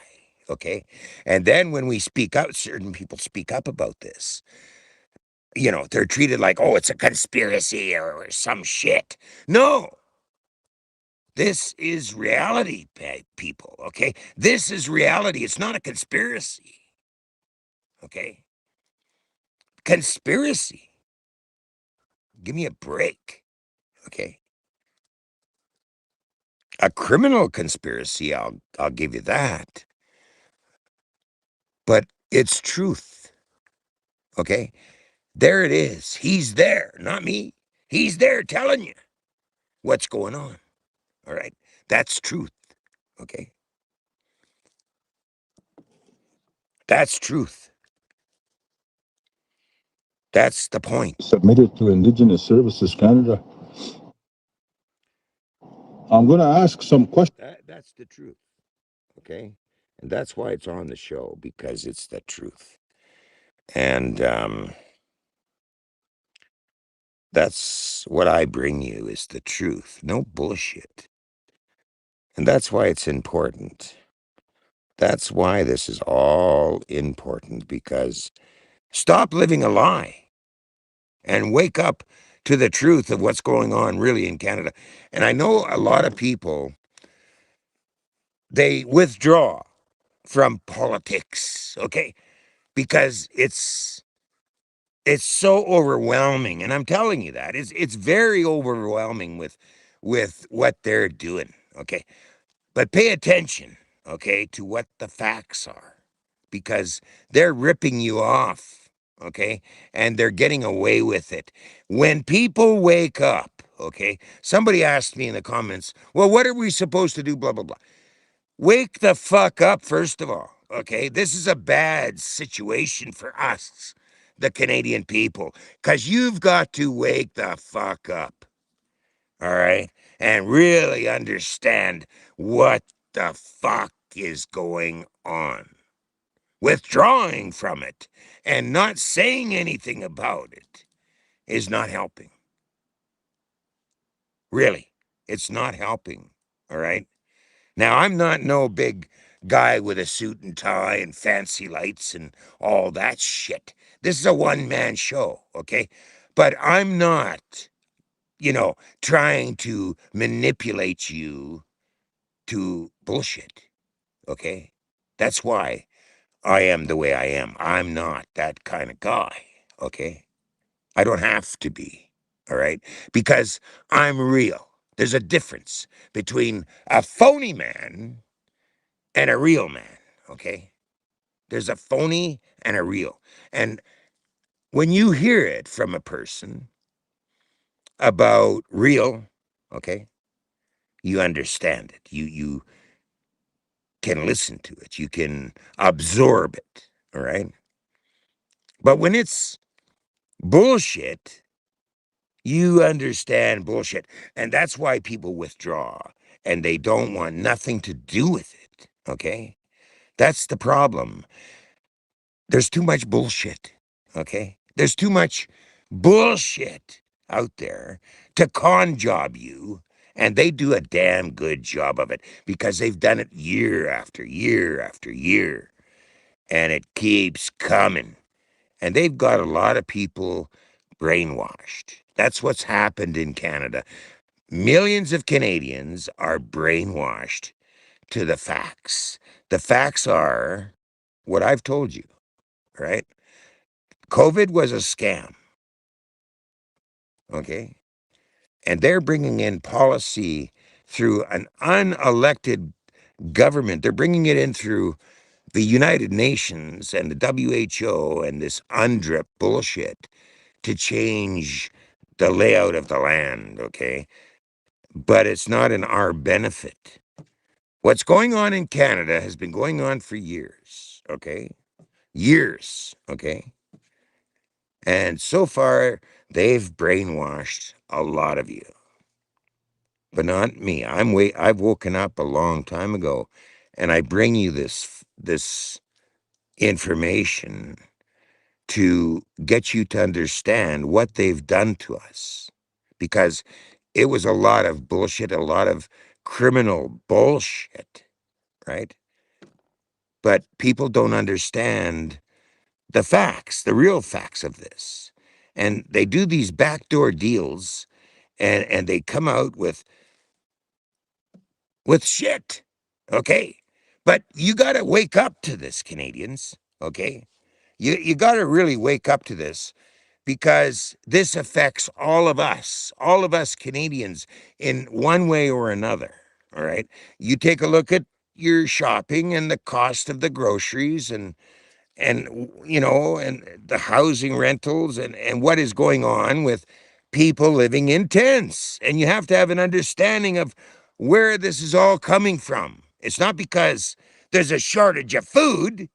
okay? And then when we speak out, certain people speak up about this. You know, they're treated like, oh, it's a conspiracy or some shit. No, this is reality, people, okay? This is reality. It's not a conspiracy, okay? Conspiracy. Give me a break, okay? A criminal conspiracy, I'll give you that. But it's truth, okay? There it is. He's there, not me. He's there telling you what's going on, all right? That's truth, okay? That's truth. That's the point. Submitted to Indigenous Services Canada. I'm going to ask some questions. That's the truth, okay? And that's why it's on the show, because it's the truth. And that's what I bring you is the truth. No bullshit. And that's why it's important. That's why this is all important, because stop living a lie and wake up to the truth of what's going on really in Canada. And I know a lot of people, they withdraw from politics, okay? Because it's so overwhelming, and I'm telling you that it's very overwhelming with what they're doing, okay? But pay attention, okay, to what the facts are, because they're ripping you off, okay? And they're getting away with it. When people wake up, okay? Somebody asked me in the comments, well, what are we supposed to do, blah blah blah. Wake the fuck up, first of all, okay? This is a bad situation for us, the Canadian people, because you've got to wake the fuck up, all right? And really understand what the fuck is going on. Withdrawing from it and not saying anything about it is not helping. Really, it's not helping, all right? Now, I'm not no big guy with a suit and tie and fancy lights and all that shit. This is a one-man show, okay? But I'm not, trying to manipulate you to bullshit, okay? That's why I am the way I am. I'm not that kind of guy, okay? I don't have to be, all right? Because I'm real. There's a difference between a phony man and a real man, okay? There's a phony and a real. And when you hear it from a person about real, okay, you understand it. You can listen to it. You can absorb it, all right? But when it's bullshit, you understand bullshit. And that's why people withdraw and they don't want nothing to do with it, okay? That's the problem. There's too much bullshit, okay? There's too much bullshit out there to con job you, and they do a damn good job of it because they've done it year after year after year, and it keeps coming. And they've got a lot of people brainwashed. That's what's happened in Canada. Millions of Canadians are brainwashed to the facts. The facts are what I've told you, right? COVID was a scam, okay? And they're bringing in policy through an unelected government. They're bringing it in through the United Nations and the WHO and this UNDRIP bullshit to change the layout of the land, okay? But it's not in our benefit. What's going on in Canada has been going on for years, okay? Years, okay? And so far, they've brainwashed a lot of you, but not me. I've woken up a long time ago, and I bring you this information to get you to understand what they've done to us, because it was a lot of bullshit, a lot of criminal bullshit, right? But people don't understand the facts, the real facts of this. And they do these backdoor deals, and they come out with shit. Okay? But you got to wake up to this, Canadians, okay? You got to really wake up to this, because this affects all of us Canadians in one way or another. All right? You take a look at your shopping and the cost of the groceries, and and the housing rentals, and what is going on with people living in tents, and you have to have an understanding of where this is all coming from. It's not because there's a shortage of food.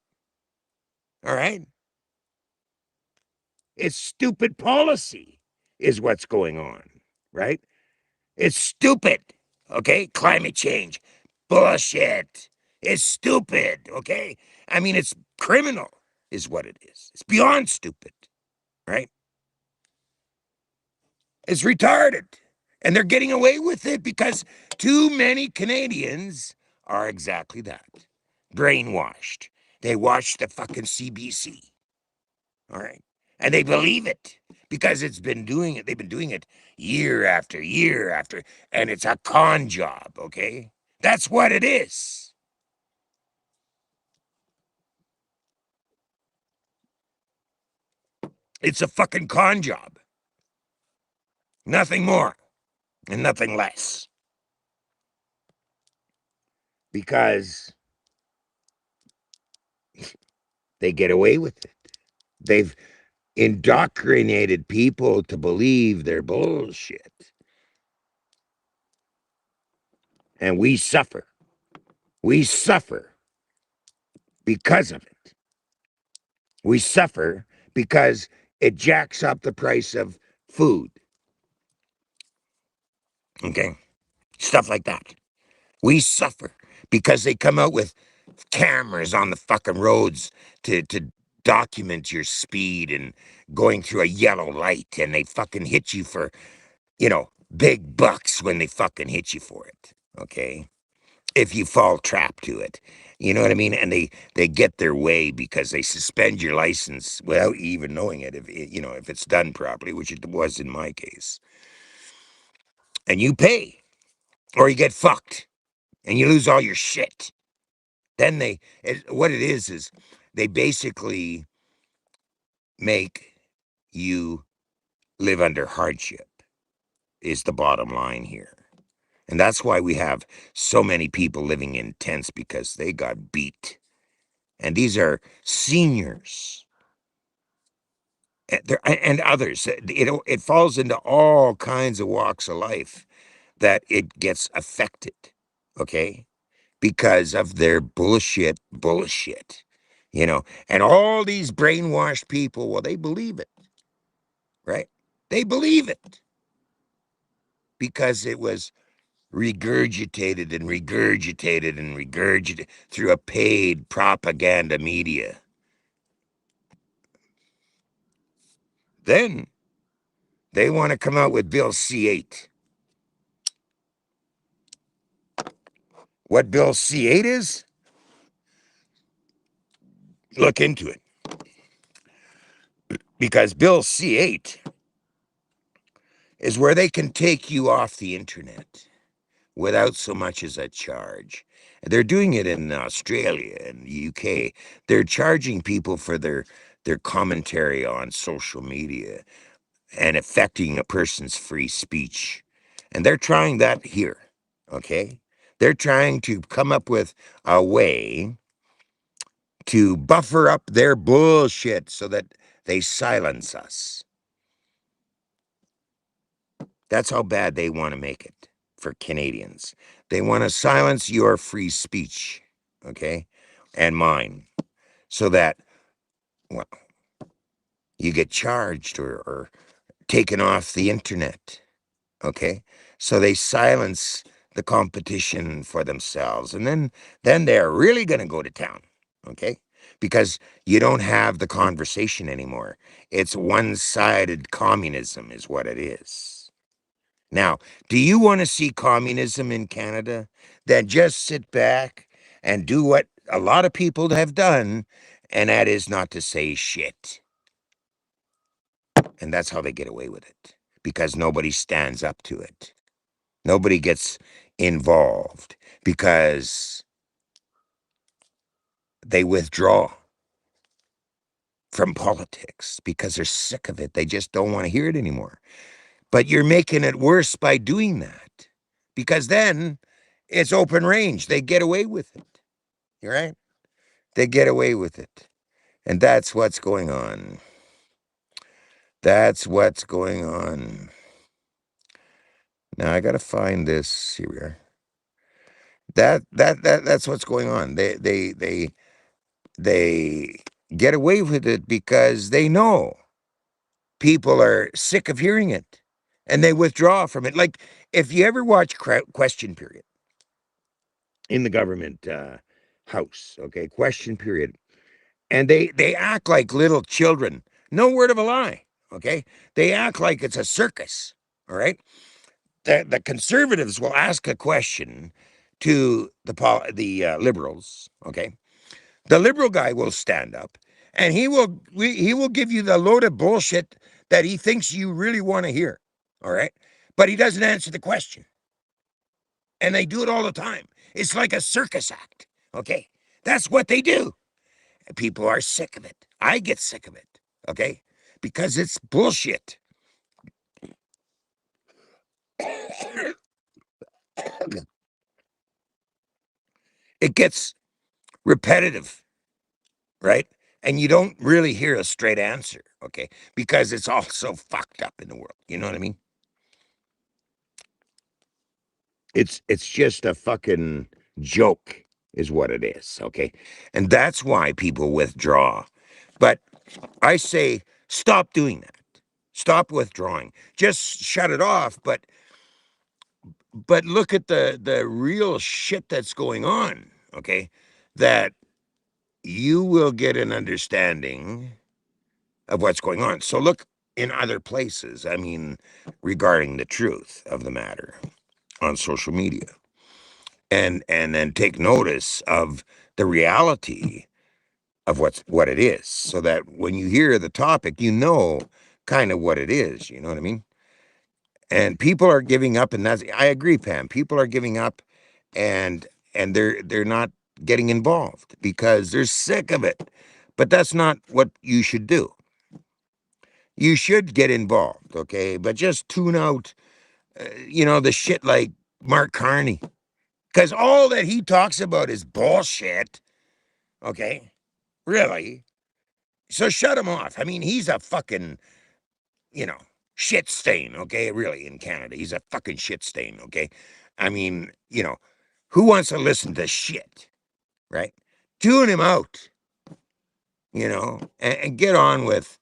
All right, it's stupid policy is what's going on, right? It's stupid. Okay, climate change bullshit. It's stupid. Okay, I mean, it's criminal is what it is. It's beyond stupid, right? Is retarded. And they're getting away with it because too many Canadians are exactly that. Brainwashed. They watch the fucking CBC. All right. And they believe it because it's been doing it. They've been doing it year after year after. And it's a con job. Okay. That's what it is. It's a fucking con job. Nothing more and nothing less. Because they get away with it. They've indoctrinated people to believe their bullshit. And we suffer. We suffer because of it. We suffer because it jacks up the price of food. Okay? Stuff like that. We suffer because they come out with cameras on the fucking roads to document your speed and going through a yellow light, and they fucking hit you for, big bucks when they fucking hit you for it. Okay? If you fall trap to it. You know what I mean? And they get their way because they suspend your license without even knowing it, if it's done properly, which it was in my case. And you pay, or you get fucked, and you lose all your shit. Then what it is they basically make you live under hardship, is the bottom line here. And that's why we have so many people living in tents, because they got beat. And these are seniors and others. It falls into all kinds of walks of life that it gets affected, okay, because of their bullshit, and all these brainwashed people, well, they believe it, right? They believe it because it was regurgitated and regurgitated and regurgitated through a paid propaganda media. Then they want to come out with Bill C-8. What Bill C-8 is? Look into it. Because Bill C-8 is where they can take you off the internet without so much as a charge. They're doing it in Australia and the UK. They're charging people for their commentary on social media and affecting a person's free speech. And they're trying that here, okay? They're trying to come up with a way to buffer up their bullshit so that they silence us. That's how bad they want to make it for Canadians. They want to silence your free speech, okay, and mine, so that, well, you get charged or taken off the internet. Okay, so they silence the competition for themselves, and then they're really going to go to town. Okay, because you don't have the conversation anymore. It's one-sided communism is what it is. Now, do you want to see communism in Canada? Then just sit back and do what a lot of people have done, and that is not to say shit. And that's how they get away with it, because nobody stands up to it. Nobody gets involved because they withdraw from politics because they're sick of it. They just don't want to hear it anymore. But you're making it worse by doing that, because then it's open range. They get away with it. You're right. They get away with it. And that's what's going on. That's what's going on. Now I gotta find this. Here we are. That's what's going on. They get away with it because they know people are sick of hearing it, and they withdraw from it. Like, if you ever watch Question Period in the government house, okay, Question Period, and they act like little children. No word of a lie, okay? They act like it's a circus, all right? The conservatives will ask a question to the liberals, okay? The liberal guy will stand up, and he will give you the load of bullshit that he thinks you really want to hear, all right? But he doesn't answer the question. And they do it all the time. It's like a circus act, okay? That's what they do. And people are sick of it. I get sick of it, okay? Because it's bullshit. It gets repetitive, right? And you don't really hear a straight answer, okay? Because it's all so fucked up in the world. You know what I mean? It's just a fucking joke is what it is, okay? And that's why people withdraw. But I say stop doing that. Stop withdrawing. Just shut it off, but look at the real shit that's going on, okay? That you will get an understanding of what's going on. So look in other places, I mean, regarding the truth of the matter on social media. And then take notice of the reality of what it is, so that when you hear the topic, you know kind of what it is. You know what I mean? And people are giving up, and I agree, Pam. People are giving up, and they're not getting involved because they're sick of it. But that's not what you should do. You should get involved, okay? But just tune out, the shit like Mark Carney, because all that he talks about is bullshit. Okay, really? So shut him off. I mean, he's a fucking, you know, shit stain, okay? Really, in Canada, he's a fucking shit stain, okay? I mean, who wants to listen to shit, right? Tune him out, and get on with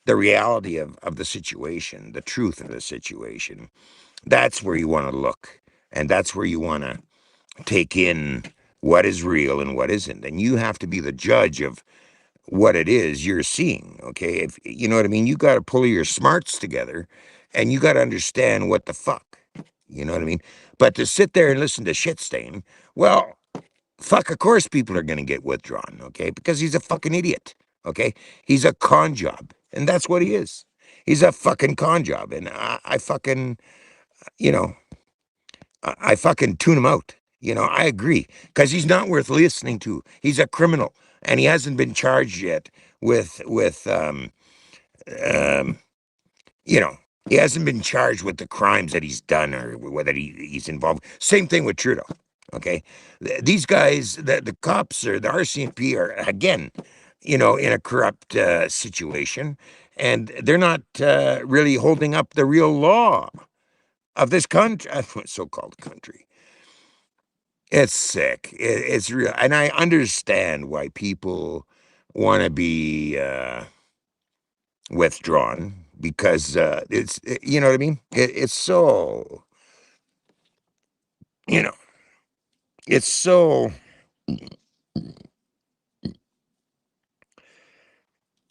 the reality of the situation, the truth of the situation. That's where you want to look, and that's where you want to take in what is real and what isn't. And you have to be the judge of what it is you're seeing, okay? If you know what I mean, you got to pull your smarts together, and you got to understand what the fuck, you know what I mean? But to sit there and listen to shit stain, well, fuck, of course people are going to get withdrawn, okay? Because he's a fucking idiot, okay? He's a con job, and that's what he is. He's a fucking con job, and I fucking, you know, I fucking tune him out. I agree, because he's not worth listening to. He's a criminal, and he hasn't been charged yet with um, you know, he hasn't been charged with the crimes that he's done or whether he's involved. Same thing with Trudeau. Okay, these guys, the cops or the RCMP are again, in a corrupt situation, and they're not really holding up the real law of this country, so-called country. It's sick. It's real, and I understand why people want to be withdrawn because it's, you know what I mean? It's so, you know, it's so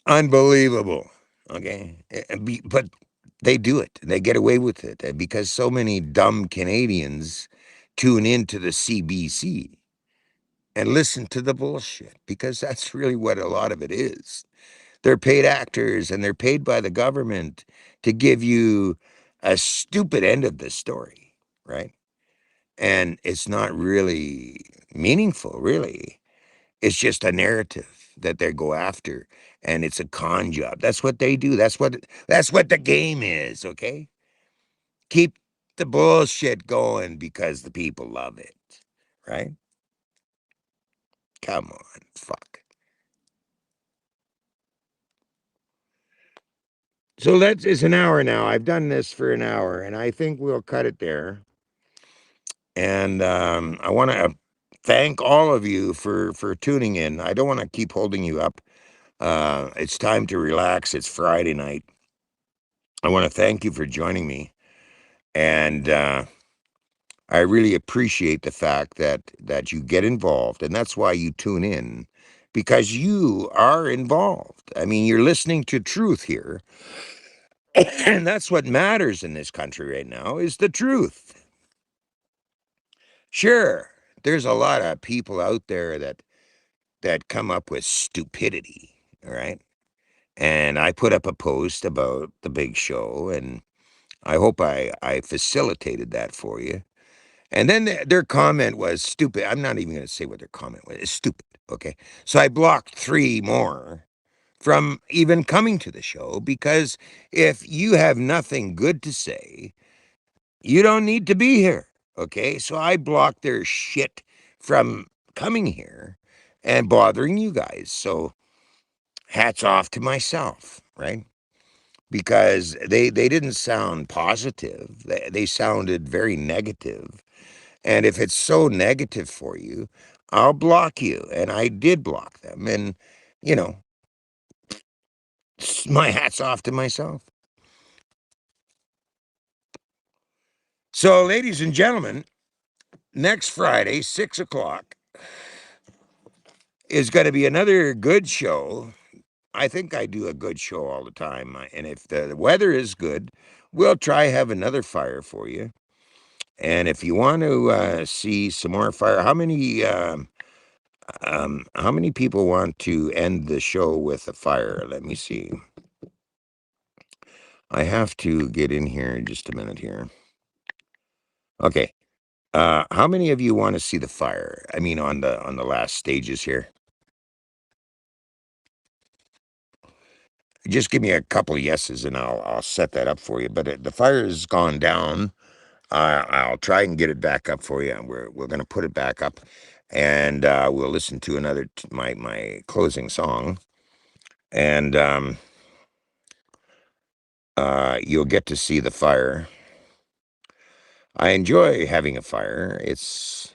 unbelievable. Okay. But they do it. They get away with it because so many dumb Canadians tune into the CBC and listen to the bullshit because that's really what a lot of it is. They're paid actors and they're paid by the government to give you a stupid end of the story, right? And it's not really meaningful, really. It's just a narrative that they go after, and it's a con job. That's what they do. That's what the game is, okay? Keep the bullshit going because the people love it, right? Come on, fuck. So it's an hour now. I've done this for an hour, and I think we'll cut it there. And I want to thank all of you for tuning in. I don't want to keep holding you up. It's time to relax. It's Friday night. I want to thank you for joining me, and I really appreciate the fact that you get involved, and that's why you tune in, because you are involved. I mean, you're listening to truth here, and that's what matters in this country right now is the truth. Sure, there's a lot of people out there that come up with stupidity, all right? And I put up a post about the big show, and I hope I facilitated that for you. And then their comment was stupid. I'm not even going to say what their comment was. It's stupid, okay? So I blocked 3 more from even coming to the show because if you have nothing good to say, you don't need to be here, okay? So I blocked their shit from coming here and bothering you guys. So hats off to myself, right? Because they didn't sound positive. They sounded very negative. And if it's so negative for you, I'll block you. And I did block them. And, you know, my hat's off to myself. So, ladies and gentlemen, next Friday, 6 o'clock, is going to be another good show. I think I do a good show all the time. And if the weather is good, we'll try have another fire for you. And if you want to see some more fire, how many people want to end the show with a fire? Let me see. I have to get in here in just a minute here. Okay. How many of you want to see the fire? I mean, on the last stages here. Just give me a couple of yeses, and I'll set that up for you. But the fire has gone down. I'll try and get it back up for you. And we're going to put it back up, and we'll listen to another my closing song, and you'll get to see the fire. I enjoy having a fire. It's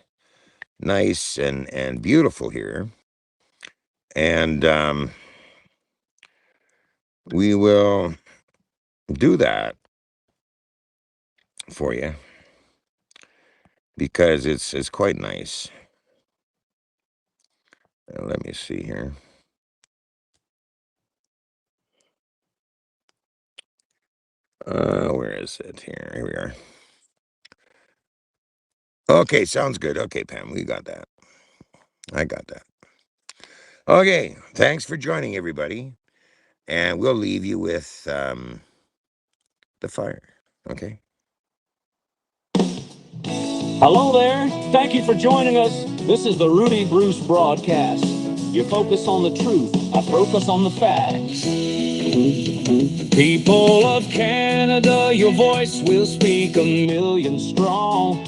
nice and beautiful here, and we will do that for you because it's quite nice. Let me see here. Where is it? Here we are. Okay, sounds good. Okay, Pam, we got that. I got that. Okay, thanks for joining, everybody, and we'll leave you with the fire. Okay. Hello there. Thank you for joining us. This is the Rudy Bruce broadcast. You focus on the truth. I focus on the facts. People of Canada, your voice will speak 1,000,000 strong.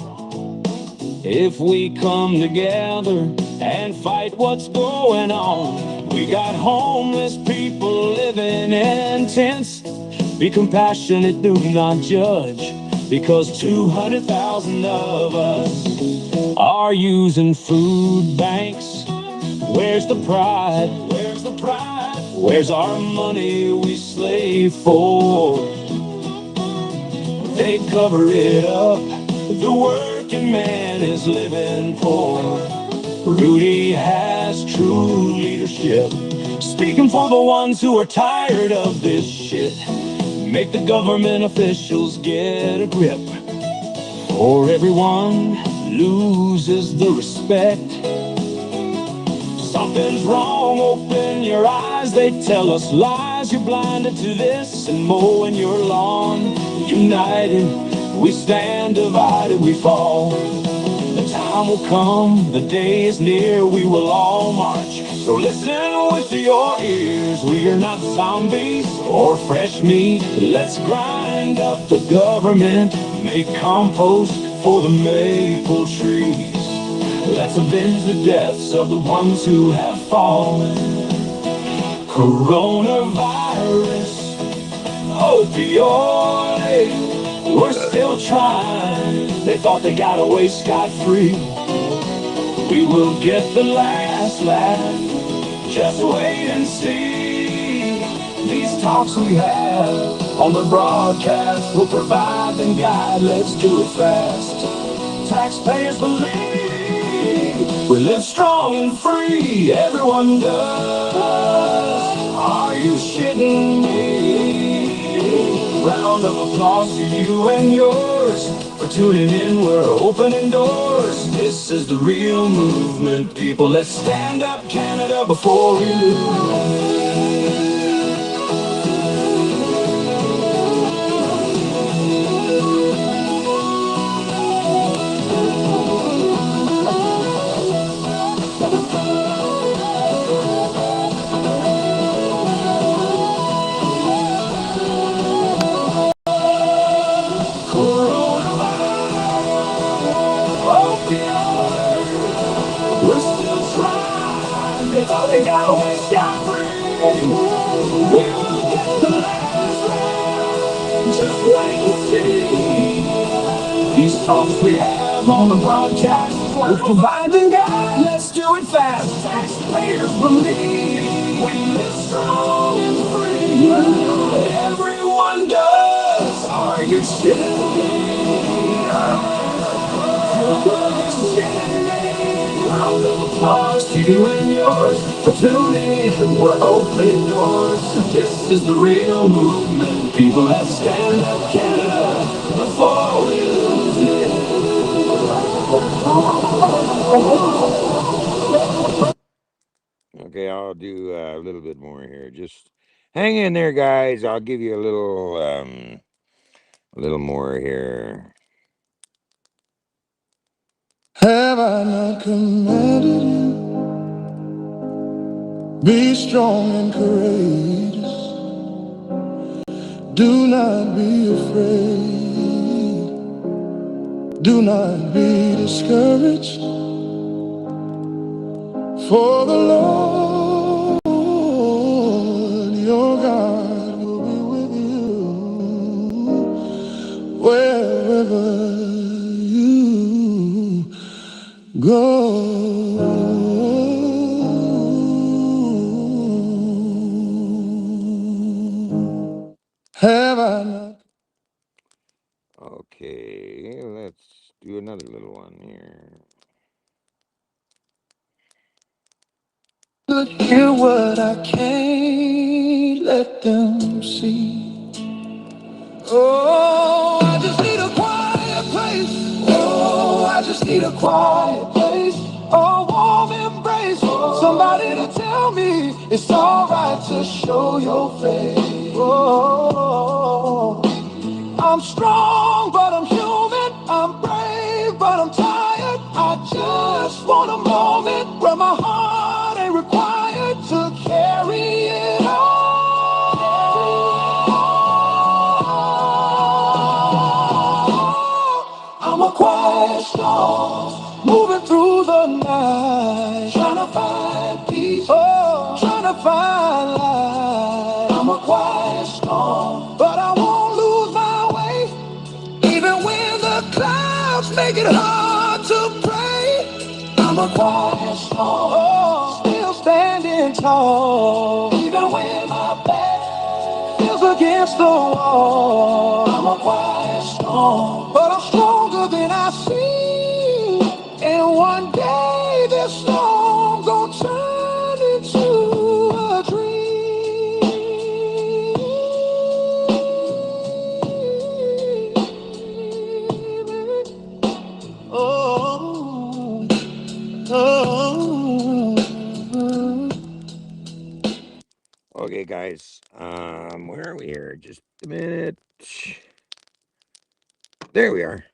If we come together and fight what's going on. We got homeless people living in tents. Be compassionate, do not judge. Because 200,000 of us are using food banks. Where's the pride? Where's the pride? Where's our money we slave for? They cover it up. The working man is living poor. Rudy has true leadership, speaking for the ones who are tired of this shit. Make the government officials get a grip, or everyone loses the respect. Something's wrong, open your eyes. They tell us lies, you're blinded to this and mowing your lawn. United, we stand, divided we fall. The time will come, the day is near, we will all march. So listen with your ears, we are not zombies or fresh meat. Let's grind up the government, make compost for the maple trees. Let's avenge the deaths of the ones who have fallen. Coronavirus, opioid, we're still trying. They thought they got away scot-free. We will get the last laugh, just wait and see. These talks we have on the broadcast will provide and guide. Let's do it fast. Taxpayers believe we live strong and free. Everyone does. Are you shitting me? Round of applause to you and yours for tuning in. We're opening doors. This is the real movement, people. Let's stand up, Canada, before we lose. We're still trying. They thought they got away scot-free. We will get the last round. Just wait and see. These talks we have on the broadcast will provide the guide. Let's do it fast. Taxpayers believe we live strong and free. Everyone does. Are you shitting me? Round of applause to you and yours for tuning in. We're opening doors. This is the real movement. People that stand up Canada before we lose it. Okay, I'll do a little bit more here. Just hang in there, guys. I'll give you a little more here. Have I not commanded you? Be strong and courageous. Do not be afraid. Do not be discouraged. For the Lord your God will be with you wherever you go. Have I not? Okay, let's do another little one here. Look, hear what I can't let them see. Oh, I just need a quiet place. Oh, I just need a quiet place. A warm embrace. Somebody to tell me it's alright to show your face. Oh, I'm strong, but I'm human. I'm brave, but I'm tired. I just want a moment where my heart ain't required to carry it on. I'm a quiet storm, moving through the night, trying to find peace, oh, trying to find light. I'm a quiet storm, but I won't lose my way, even when the clouds make it hard to pray. I'm a quiet storm, oh, still standing tall, even when against the wall. I'm a quiet storm, but I'm stronger than I seem. And one day this storm gonna turn into a dream. Oh, oh. Okay, guys. Where are we here? Just a minute. There we are.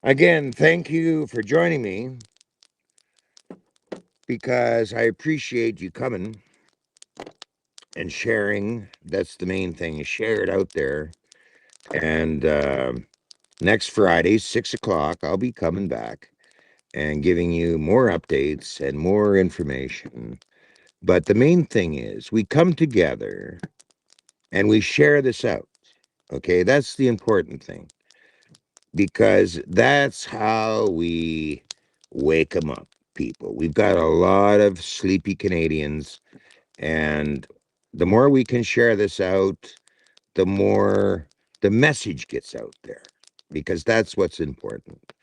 Again, thank you for joining me because I appreciate you coming and sharing. That's the main thing. Share it out there. And next Friday, 6 o'clock, I'll be coming back and giving you more updates and more information. But the main thing is we come together and we share this out. Okay, that's the important thing because that's how we wake them up, people. We've got a lot of sleepy Canadians, and the more we can share this out, the more the message gets out there because that's what's important.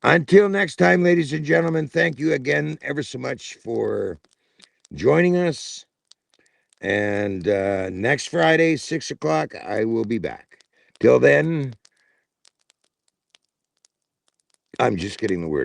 Until next time, ladies and gentlemen, thank you again ever so much for joining us. And next Friday, 6 o'clock, I will be back. Till then, I'm just getting the word.